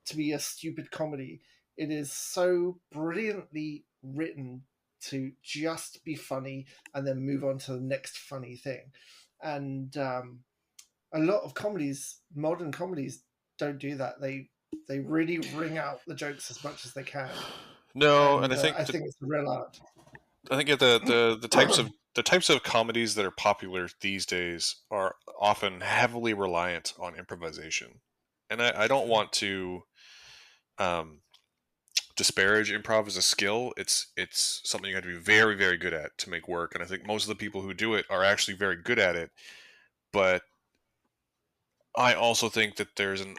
to be a stupid comedy. It is so brilliantly written to just be funny and then move on to the next funny thing. And a lot of comedies, modern comedies, don't do that. They really wring out the jokes as much as they can, No, and and I think it's a real art. I think the types of comedies that are popular these days are often heavily reliant on improvisation, and I don't want to um, disparage improv as a skill. It's something you have to be very, very good at to make work, and I think most of the people who do it are actually very good at it. But I also think that there's an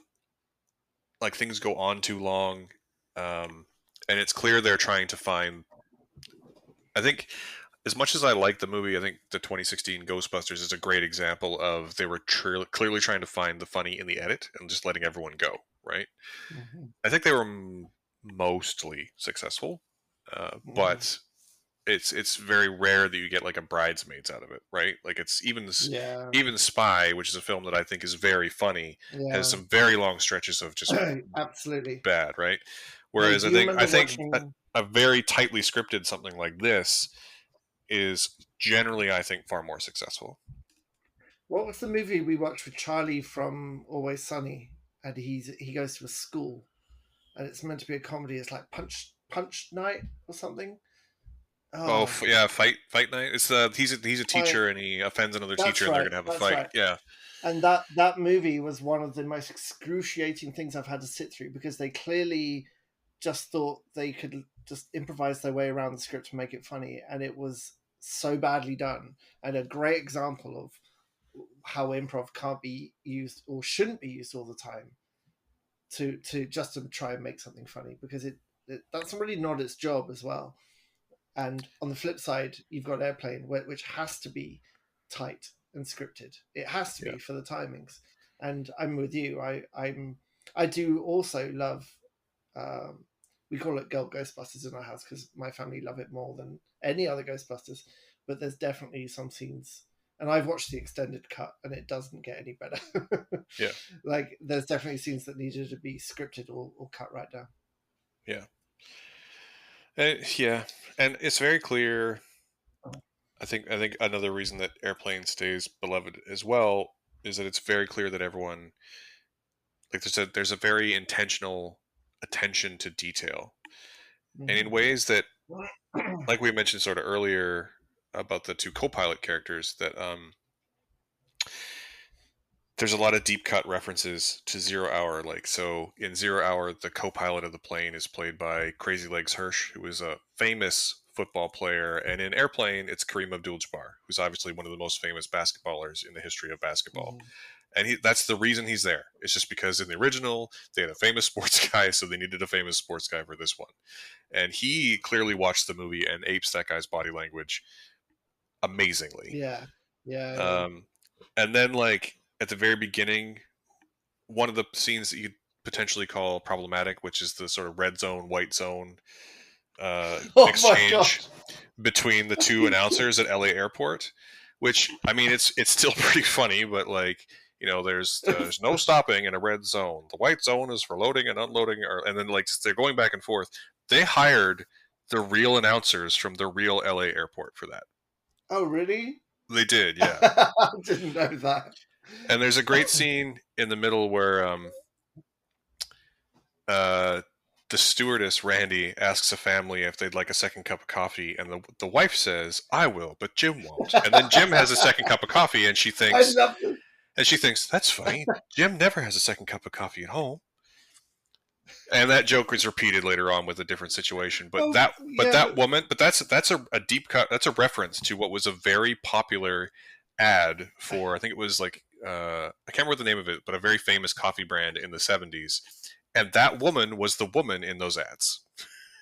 like things go on too long, um, and it's clear they're trying to find. I think as much as I like the movie, I think the 2016 Ghostbusters is a great example of they were clearly trying to find the funny in the edit and just letting everyone go. Right. Mhm, I think they were mostly successful, mhm. but it's very rare that you get like a bridesmaids out of it, right? Like it's Yeah, even Spy, which is a film that I think is very funny, has yeah, some very long stretches of just absolutely. bad, right? Hey, Whereas do you I remember think watching? a very tightly scripted something like this is generally, I think, far more successful. What was the movie we watched with Charlie from Always Sunny? And he goes to a school, and it's meant to be a comedy. It's like Punch Night or something. Oh, Oh, yeah, fight night. It's he's a fight. teacher and he offends another teacher That's and they're right. gonna have a That's fight. right. Yeah, And that movie was one of the most excruciating things I've had to sit through, because they clearly just thought they could just improvise their way around the script to make it funny, and it was so badly done, and a great example of how improv can't be used or shouldn't be used all the time to just to try and make something funny, because that's really not its job as well. And on the flip side, you've got Airplane, which has to be tight and scripted. It has to Yeah. be for the timings. And I'm with you. I do also love. Um, we call it Girl Ghostbusters in our house because my family love it more than any other Ghostbusters. But there's definitely some scenes, and I've watched the extended cut, and it doesn't get any better. Yeah. Like there's definitely scenes that needed to be scripted or cut right down. Yeah. Yeah. And it's very clear. I think another reason that Airplane stays beloved as well is that it's very clear that everyone, like, there's a very intentional attention to detail, and in Mm-hmm. ways that, like we mentioned sort of earlier about the two co-pilot characters, that there's a lot of deep cut references to Zero Hour. Like, so in Zero Hour, the co-pilot of the plane is played by Crazy Legs Hirsch, who is a famous football player, and in Airplane, it's Kareem Abdul-Jabbar, who's obviously one of the most famous basketballers in the history of basketball. Mm-hmm. And that's the reason he's there. It's just because in the original they had a famous sports guy, so they needed a famous sports guy for this one. And he clearly watched the movie and apes that guy's body language amazingly. Yeah, yeah. Um, and then, like, at the very beginning, one of the scenes that you potentially call problematic, which is the sort of red zone, white zone Oh my god! exchange between the two announcers at LA Airport. Which, I mean, it's still pretty funny, but, like, there's no stopping in a red zone. The white zone is for loading and unloading, and then, like, just they're going back and forth. They hired the real announcers from the real LA Airport for that. Oh really? They did, yeah. I didn't know that. And there's a great scene in the middle where uh, the stewardess Randy asks a family if they'd like a second cup of coffee, and the wife says, "I will, but Jim won't." And then Jim has a second cup of coffee, and she I thinks, love this. "That's funny. Jim never has a second cup of coffee at home." And that joke is repeated later on with a different situation. But Oh that but yeah, that woman, but that's a deep cut. That's a reference to what was a very popular ad for, I think it was like, I can't remember the name of it, but a very famous coffee brand in the 70s. And that woman was the woman in those ads.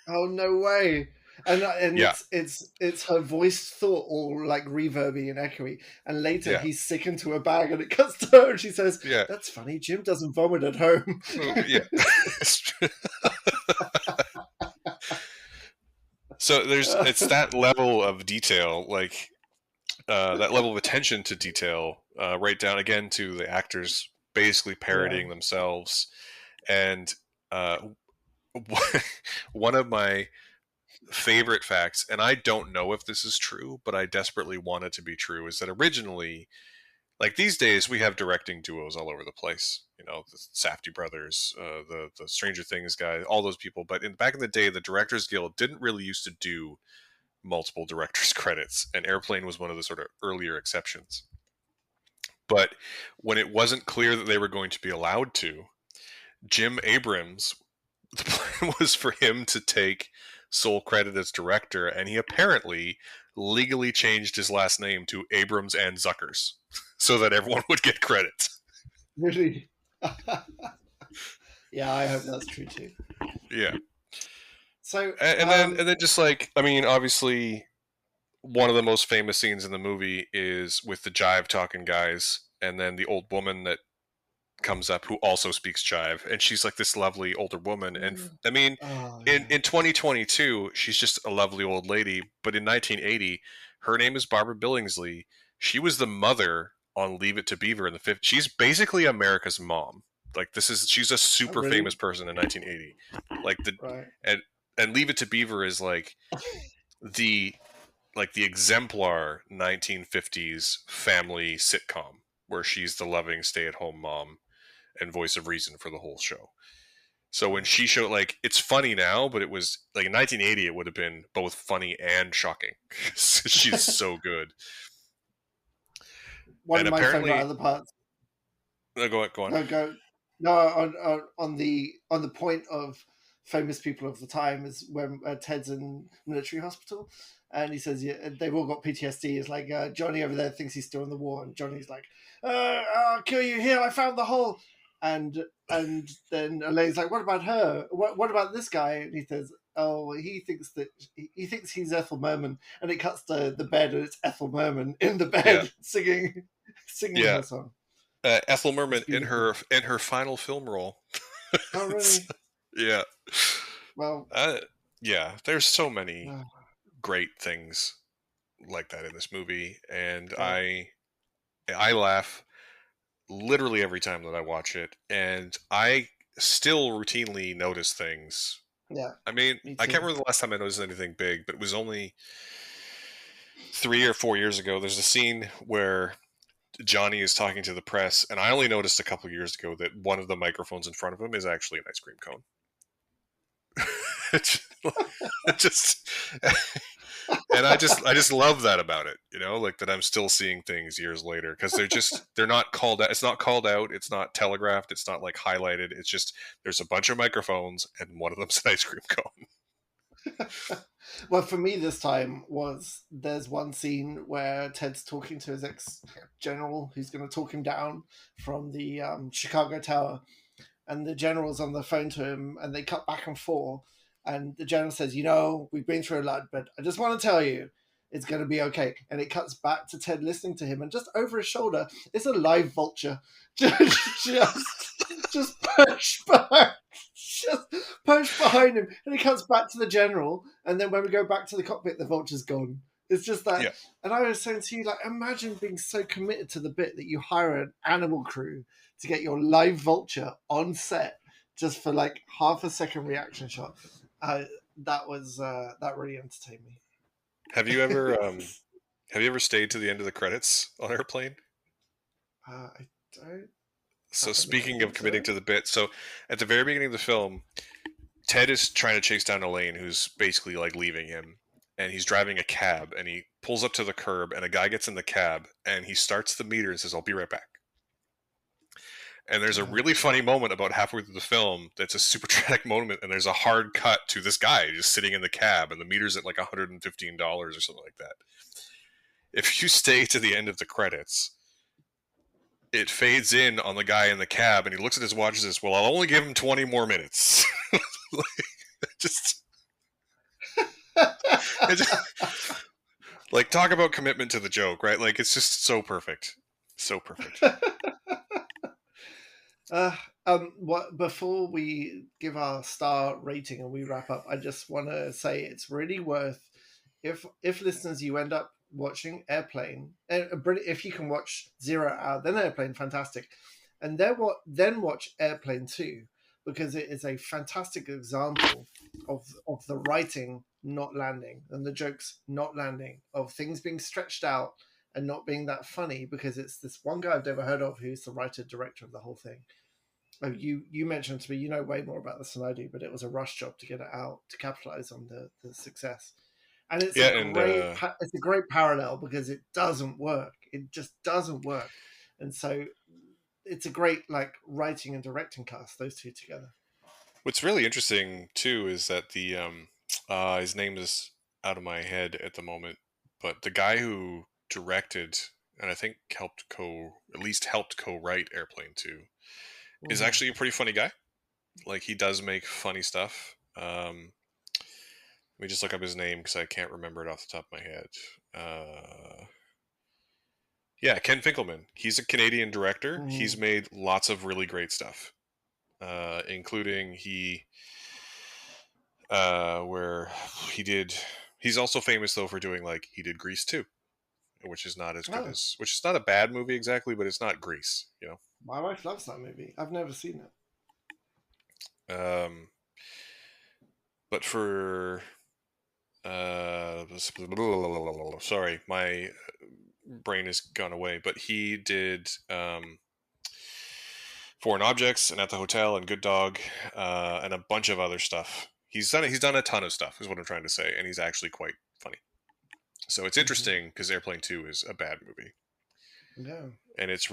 oh no way. And Yeah, it's her voice thought all like reverby and echoey. And later yeah, he's sick into a bag and it cuts to her and she says, yeah, "That's funny. Jim doesn't vomit at home." yeah. So it's that level of detail, like, that level of attention to detail, right down again to the actors basically Yeah. parodying themselves. And uh, one of my favorite facts, and I don't know if this is true, but I desperately want it to be true, is that originally, like, these days, we have directing duos all over the place. The Safdie brothers, the Stranger Things guy, all those people. But back in the day, the Directors Guild didn't really used to do multiple directors' credits, and Airplane was one of the sort of earlier exceptions. But when it wasn't clear that they were going to be allowed to, Jim Abrams, the plan was for him to take sole credit as director, and he apparently legally changed his last name to Abrams and Zuckers so that everyone would get credit. Really? Yeah, I hope that's true too. Yeah. So, And then just, like, I mean, obviously one of the most famous scenes in the movie is with the jive talking guys, and then the old woman that comes up who also speaks jive, and she's like this lovely older woman. And I mean, oh in yeah, 2022 she's just a lovely old lady, but in 1980 her name is Barbara Billingsley. She was the mother on Leave It to Beaver in the 50s. She's basically America's mom. Like, she's a oh super famous really? person in 1980. Like, Right. and Leave It to Beaver is the the exemplar 1950s family sitcom where she's the loving stay-at-home mom and voice of reason for the whole show. So when she showed, like, it's funny now, but it was like in 1980 it would have been both funny and shocking. She's so good. One And of my favorite apparently, other parts. go on. No, go. No, on the point of famous people of the time is when Ted's in military hospital, and he says, yeah, they've all got PTSD. It's like Johnny over there thinks he's still in the war, and Johnny's like, "I'll kill you here. I found the hole." And then Elaine's like, "What about her? What about this guy?" And he says, "Oh, he thinks he's Ethel Merman." And it cuts to the bed, and it's Ethel Merman in the Yeah, bed singing. singing Yeah, her song. Ethel It's Merman beautiful. in her final film role. Oh, really? Yeah, Well, uh, yeah. There's so many uh, great things like that in this movie, and yeah, I laugh literally every time that I watch it, and I still routinely notice things. yeah, I mean, me I can't too. remember the last time I noticed anything big, but it was only 3 or 4 years ago. There's a scene where Johnny is talking to the press, and I only noticed a couple years ago that one of the microphones in front of him is actually an ice cream cone. It's just, and I just love that about it, you know, like that I'm still seeing things years later because they're not called out. It's not called out. It's not telegraphed. It's not like highlighted. It's just there's a bunch of microphones and one of them's an ice cream cone. Well, for me this time was there's one scene where Ted's talking to his ex general who's going to talk him down from the Chicago Tower, and the general's on the phone to him, and they cut back and forth. And the general says, "You know, we've been through a lot, but I just want to tell you, it's going to be okay." And it cuts back to Ted listening to him, and just over his shoulder is a live vulture, just pushed behind, just pushed behind him, and it cuts back to the general. And then when we go back to the cockpit, the vulture's gone. It's just that, Yeah, and I was saying to you, like, imagine being so committed to the bit that you hire an animal crew to get your live vulture on set just for like half a second reaction shot. That was that really entertained me. have you ever have you ever stayed to the end of the credits on Airplane? I don't. So I don't speaking of think committing so. to the bit, so at the very beginning of the film, Ted is trying to chase down Elaine, who's basically like leaving him, and he's driving a cab, and he pulls up to the curb, and a guy gets in the cab, and he starts the meter and says, "I'll be right back." And there's a Yeah. really funny moment about halfway through the film that's a super dramatic moment, and there's a hard cut to this guy just sitting in the cab, and the meter's at like $115 or something like that. If you stay to the end of the credits, it fades in on the guy in the cab, and he looks at his watch and says, "Well, I'll only give him 20 more minutes." Like, just, just like talk about commitment to the joke, right? Like it's just so perfect, so perfect. Uh, what before we give our star rating and we wrap up, I just want to say it's really worth if listeners you end up watching Airplane, if you can watch 0 Hour, then Airplane, fantastic, and then watch Airplane 2 because it is a fantastic example of the writing not landing and the jokes not landing, of things being stretched out and not being that funny because it's this one guy I've never heard of who's the writer director of the whole thing. Oh, you mentioned to me, you know way more about this than I do, but it was a rush job to get it out to capitalize on the success. And Yeah, and it's a great parallel because it doesn't work. It just doesn't work. And so it's a great like writing and directing cast, those two together. what's really interesting too is that the his name is out of my head at the moment, but the guy who directed and I think helped co-write Airplane 2 is Mm-hmm. actually a pretty funny guy. Like he does make funny stuff. Let me just look up his name because I can't remember it off the top of my head. Yeah, Ken Finkelman. He's a Canadian director. He's Mm-hmm. made lots of really great stuff, including where he did. He's also famous though for doing like he did Grease too, which is not as good Oh, as, which is not a bad movie exactly, but it's not Grease, you my wife loves that movie. I've never seen it. know. But for sorry, my brain has gone away. But he did Foreign Objects and At the Hotel and Good Dog and a bunch of other stuff. He's done a ton of stuff, is what I'm trying to say, and he's actually quite funny. So it's Mm-hmm. interesting because Airplane 2 is a bad movie, Yeah. and it's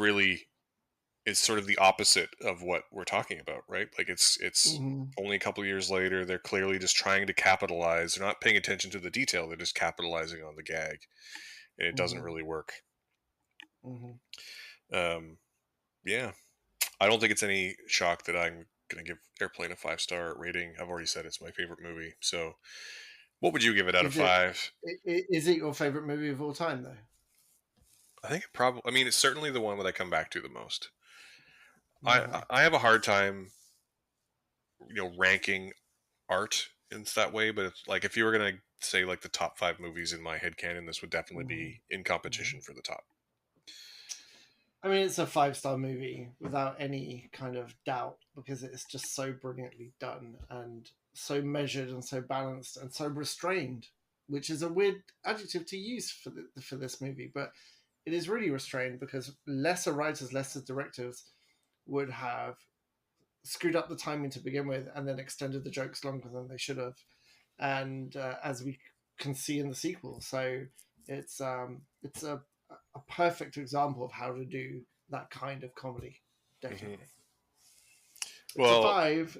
sort of the opposite of what we're talking about, right? Like it's Mm-hmm. only a couple of years later. They're clearly just trying to capitalize. They're not paying attention to the detail. They're just capitalizing on the gag, and it doesn't Mm-hmm. really work. Mm-hmm. Um, yeah, I don't think it's any shock that I'm gonna give Airplane a 5-star rating. I've already said it's my favorite movie. So, what would you give it out of Is it five? is it your favorite movie of all time though? I think it probably. I mean, it's certainly the one that I come back to the most. Uh-huh. I have a hard time, ranking art in that way. But if you were gonna say like the top 5 movies in my head canon, this would definitely Mhm. be in Mhm. competition for the top. I mean, it's a 5-star movie without any kind of doubt because it's just so brilliantly done and so measured and so balanced and so restrained, which is a weird adjective to use for this movie, but it is really restrained because lesser writers, lesser directors would have screwed up the timing to begin with and then extended the jokes longer than they should have, and as we can see in the sequel. So it's a perfect example of how to do that kind of comedy. Hmm. Definitely, it's a Well, 5.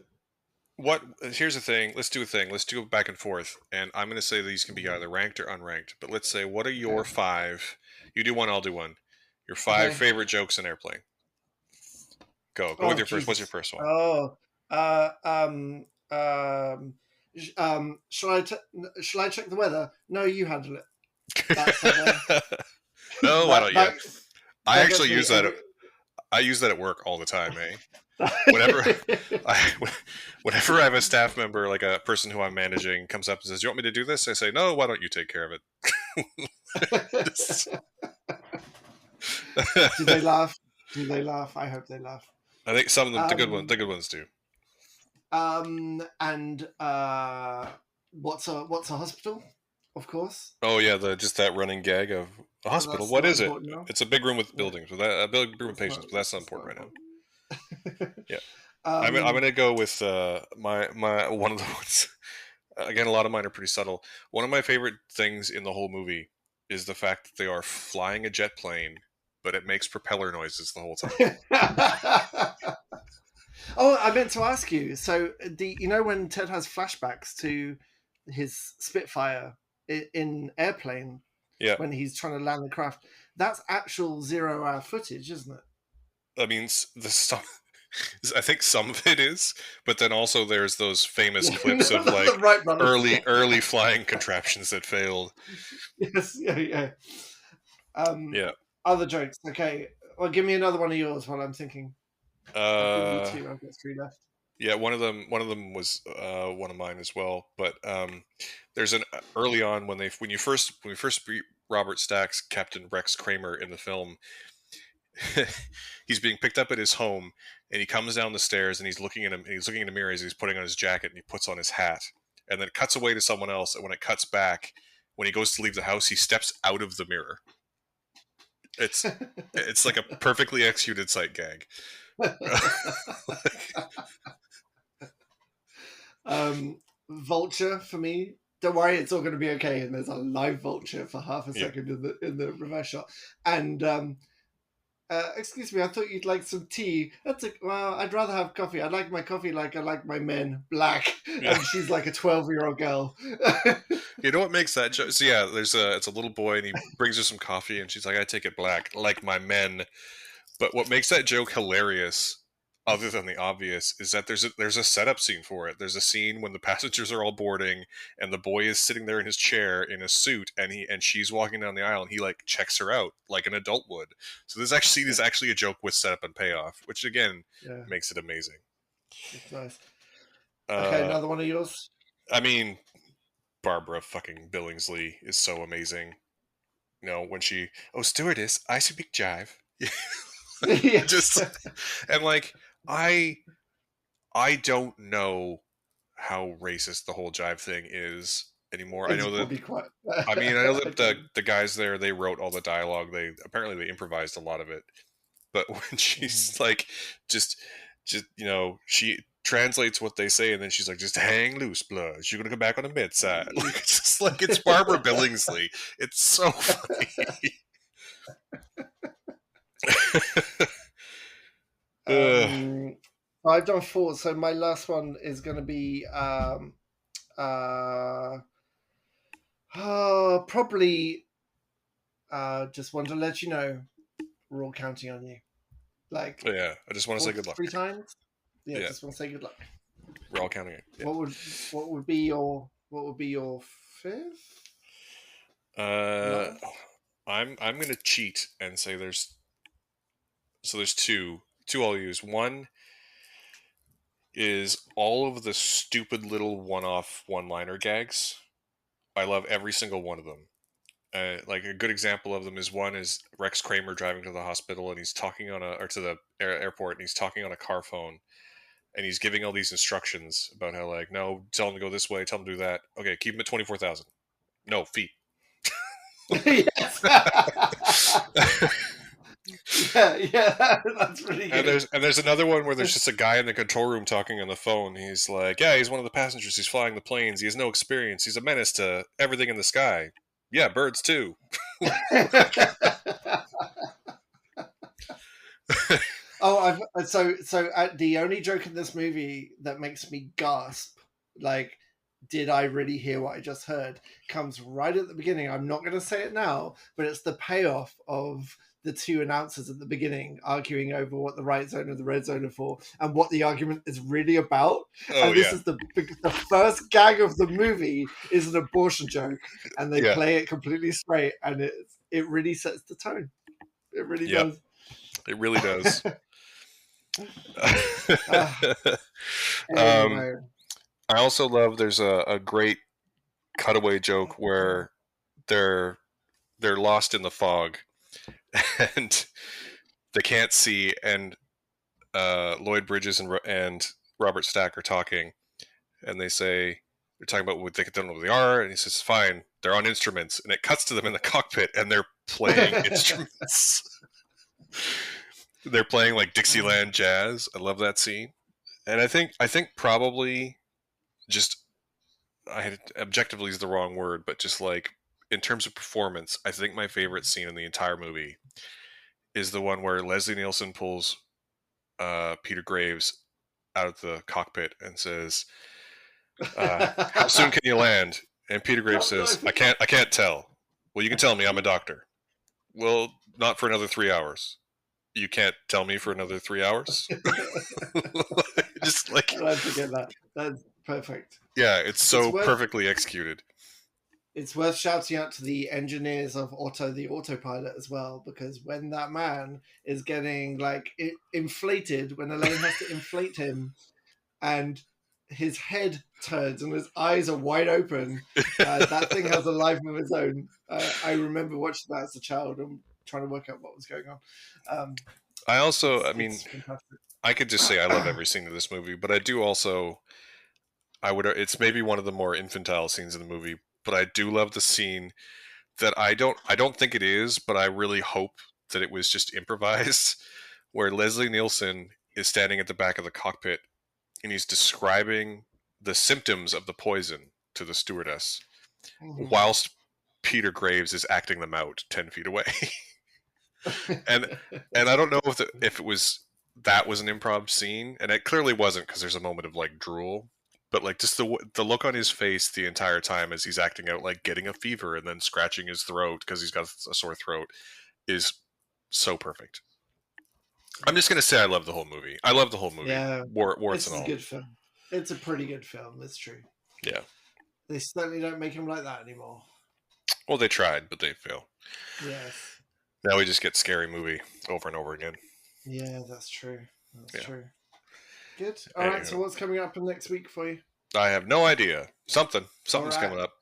what? Here's the thing. Let's do a thing. Let's do it back and forth. And I'm going to say these can be Mhm. either ranked or unranked. But let's say, what are your Okay. 5? You do one, I'll do one. Your 5 Okay. favorite jokes in Airplane. Go with Oh your first. What's your Jesus. first one? Oh. Uh. Shall shall I check the weather? No, you handle it. That's up there. Oh, why that don't you? that I that gets actually me use that. every. I use that at work all the time, eh? Whenever I, whenever I have a staff member, like a person who I'm managing, comes up and says, "Do you want me to do this?" I say, "No. Why don't you take care of it?" Just- Do they laugh? Do they laugh? I hope they laugh. I think some of them, the Um, good ones do. and what's a hospital? Of course, Oh yeah, the just that running gag of a hospital. that's What not is it? important now. It's a big room with Yeah, buildings, but that a big room with it's not. patients, but that's not It's not important right now. important. Yeah, I'm um, gonna go with my one of the ones. Again, a lot of mine are pretty subtle. One of my favorite things in the whole movie is the fact that they are flying a jet plane, but it makes propeller noises the whole time. oh, I meant to ask you. So the when Ted has flashbacks to his Spitfire in Airplane Yeah, when he's trying to land the craft, that's actual 0 hour footage, isn't it? I mean the stuff. I think some of it is, but then also there's those famous Yeah, clips of the like Wright brothers. early flying contraptions that failed. Yes, yeah, yeah. Um, Yeah. other jokes. Okay, well, give me another one of yours while I'm thinking. I've given you Uh, two. I've got three left. yeah, one of them was one of mine as well. But there's an early on when we first meet Robert Stack's Captain Rex Kramer in the film, he's being picked up at his home, and he comes down the stairs and he's looking in the mirror as he's putting on his jacket and he puts on his hat, and then it cuts away to someone else. And when it cuts back, when he goes to leave the house, he steps out of the mirror. It's it's like a perfectly executed sight gag. Vulture for me. Don't worry, it's all going to be okay. And there's a live vulture for half a Yeah. second in the reverse shot. And excuse me, I thought you'd like some tea. Well, I'd rather have coffee. I like my coffee like I like my men, black. Yeah. And she's like a 12-year-old girl. You know what makes that joke? So yeah, it's a little boy and he brings her some coffee and she's like, "I take it black, like my men." But what makes that joke hilarious, other than the obvious, is that there's a setup scene for it. There's a scene when the passengers are all boarding and the boy is sitting there in his chair in a suit and she's walking down the aisle and he like checks her out like an adult would. So this actually scene is actually a joke with setup and payoff, which again Yeah, makes it amazing. it's nice. Okay, Uh, another one of yours. I mean, Barbara fucking Billingsley is so amazing. When she, oh stewardess, I speak jive. Yes. Just and like I I don't know how racist the whole jive thing is anymore. I It's know that probably quite. I know I that don't. the guys there they wrote all the dialogue. They apparently they improvised a lot of it. But when Mhm. she's like just she translates what they say and then she's like just hang loose blood. You're gonna come back on the mid side. Like it's just like it's Barbara Billingsley. It's so funny. Ugh. Um, I've done four, so my last one is going to be uh, probably just want to let you know we're all counting on you. Like Yeah, I just want to say good luck. 3 times. Yeah, Yeah, just want to say good luck. we're all counting it. Yeah. What would what would be your fifth Uh, last? I'm gonna cheat and say there's two I'll use. One is all of the stupid little one-off one-liner gags. I love every single one of them. Like a good example of them is one is Rex Kramer driving to the hospital and he's talking on a or to the airport and he's talking on a car phone and he's giving all these instructions about how like no, tell him to go this way, tell him to do that. Okay, keep him at 24,000. No feet. Yes. Yeah, that's really And good. there's another one where there's just a guy in the control room talking on the phone. He's like, yeah, he's one of the passengers. He's flying the planes. He has no experience. He's a menace to everything in the sky. Yeah, birds too. Oh, the only joke in this movie that makes me gasp, like, did I really hear what I just heard, comes right at the beginning. I'm not going to say it now, but it's the payoff of the two announcers at the beginning arguing over what the right zone and the red zone are for and what the argument is really about. Oh And this yeah, is the first gag of the movie is an abortion joke, and they yeah, play it completely straight, and it really sets the tone. It really yep. does. It really does. uh, um, anyway. I also love there's a great cutaway joke where they're they're lost in the fog and they can't see and Lloyd Bridges and Robert Stack are talking and they say they're talking about what they don't know what they are and he says fine they're on instruments and it cuts to them in the cockpit and they're playing instruments. They're playing like Dixieland jazz. I love that scene. And I think probably just objectively is the wrong word, but just like in terms of performance, I think my favorite scene in the entire movie is the one where Leslie Nielsen pulls Peter Graves out of the cockpit and says, "How soon can you land?" And Peter Graves says, I can't tell." "Well, you can tell me. I'm a doctor." "Well, not for another 3 hours." "You can't tell me for another 3 hours." Just like, I don't forget that. That's perfect. yeah, it's It's so worth perfectly executed. it's worth shouting out to the engineers of the autopilot as well, because when that man is getting like inflated, when Elaine has to inflate him, and his head turns and his eyes are wide open, that thing has a life of its own. I remember watching that as a child and trying to work out what was going on. I also, I mean, It's fantastic. I could just say I love every scene of this movie, but I do also, I would, it's maybe one of the more infantile scenes in the movie, but I do love the scene that I don't think it is, but I really hope that it was just improvised, where Leslie Nielsen is standing at the back of the cockpit and he's describing the symptoms of the poison to the stewardess, Mhm. whilst Peter Graves is acting them out 10 feet away. and and I don't know if it was that was an improv scene, and it clearly wasn't because there's a moment of like drool, but like just the look on his face the entire time as he's acting out like getting a fever and then scratching his throat because he's got a sore throat is so perfect. I'm just gonna say I love the whole movie. I love the whole movie, Yeah, warts it's and a all. good film. It's a pretty good film. That's true. Yeah. They certainly don't make them like that anymore. Well, they tried, but they fail. Yes. Now we just get scary movie over and over again. Yeah, that's true. That's Yeah. true. Good. All right. So Anywho, what's coming up next week for you? I have no idea. All Something's right. coming up.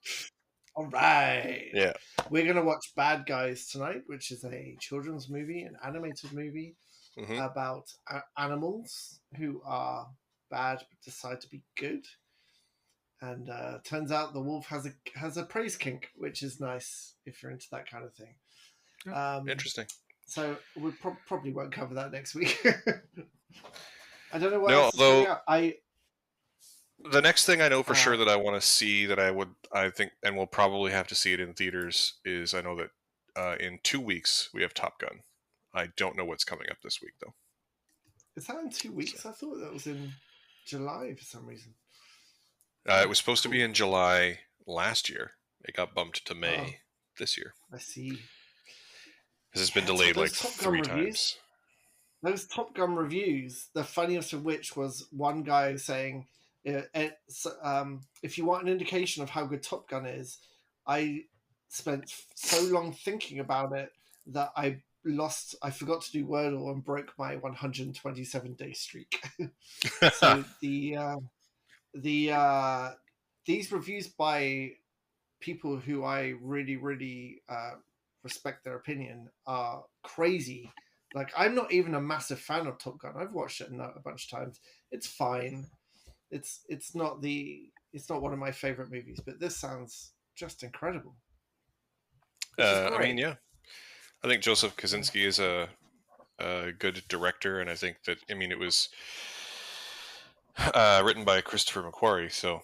All right. Yeah. We're gonna watch Bad Guys tonight, which is a children's movie, an animated movie Hmm. about animals who are bad but decide to be good. And turns out the wolf has a praise kink, which is nice if you're into that kind of thing. Yeah. Um, Interesting. so we probably won't cover that next week. I don't know what No, else is coming although up. the next thing I know for Uh, sure that I want to see that I think and we'll probably have to see it in theaters is I know that in 2 weeks we have Top Gun. I don't know what's coming up this week though. is that in two So, weeks? I thought that was in July for some reason. it Oh, was supposed to be cool. in July last year. It got bumped to Oh, May this year. I see. This has been Yeah, delayed like those Top Gun three reviews. times. Those Top Gun reviews. The funniest of which was one guy saying, "If you want an indication of how good Top Gun is, I spent so long thinking about it that I forgot to do Wordle and broke my 127-day streak. So these reviews by people who I really, really respect their opinion are crazy. Like, I'm not even a massive fan of Top Gun. I've watched it a bunch of times. It's fine. It's not one of my favorite movies, but this sounds just incredible, which is I mean, great. yeah, I think Joseph Kosinski is a good director, and I think that, I mean, it was written by Christopher McQuarrie, so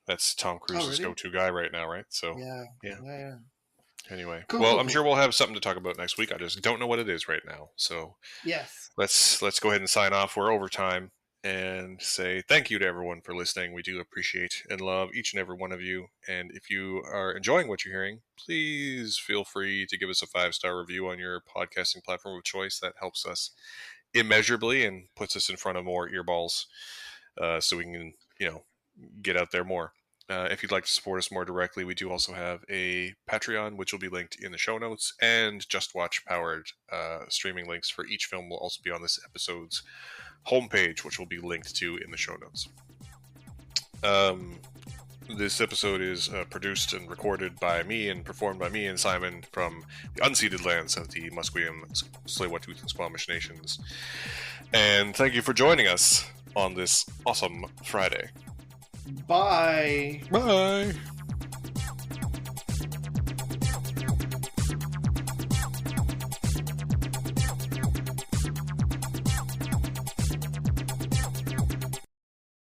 that's Tom Oh, Cruise's really? go-to guy right now, right? So, Yeah, yeah. yeah, yeah. Anyway, Cool, well, cool, I'm sure cool. we'll have something to talk about next week. I just don't know what it is right now. So Yes. let's go ahead and sign off. We're over time, and say thank you to everyone for listening. We do appreciate and love each and every one of you. And if you are enjoying what you're hearing, please feel free to give us a 5-star review on your podcasting platform of choice. That helps us immeasurably and puts us in front of more earballs, so we can, get out there more. If you'd like to support us more directly, we do also have a Patreon, which will be linked in the show notes, and Just Watch powered streaming links for each film will also be on this episode's homepage, which will be linked to in the show notes. This episode is produced and recorded by me and performed by me and Simon from the unceded lands of the Musqueam, Tsleil-Waututh, and Squamish nations. And thank you for joining us on this awesome Friday. Bye. Bye.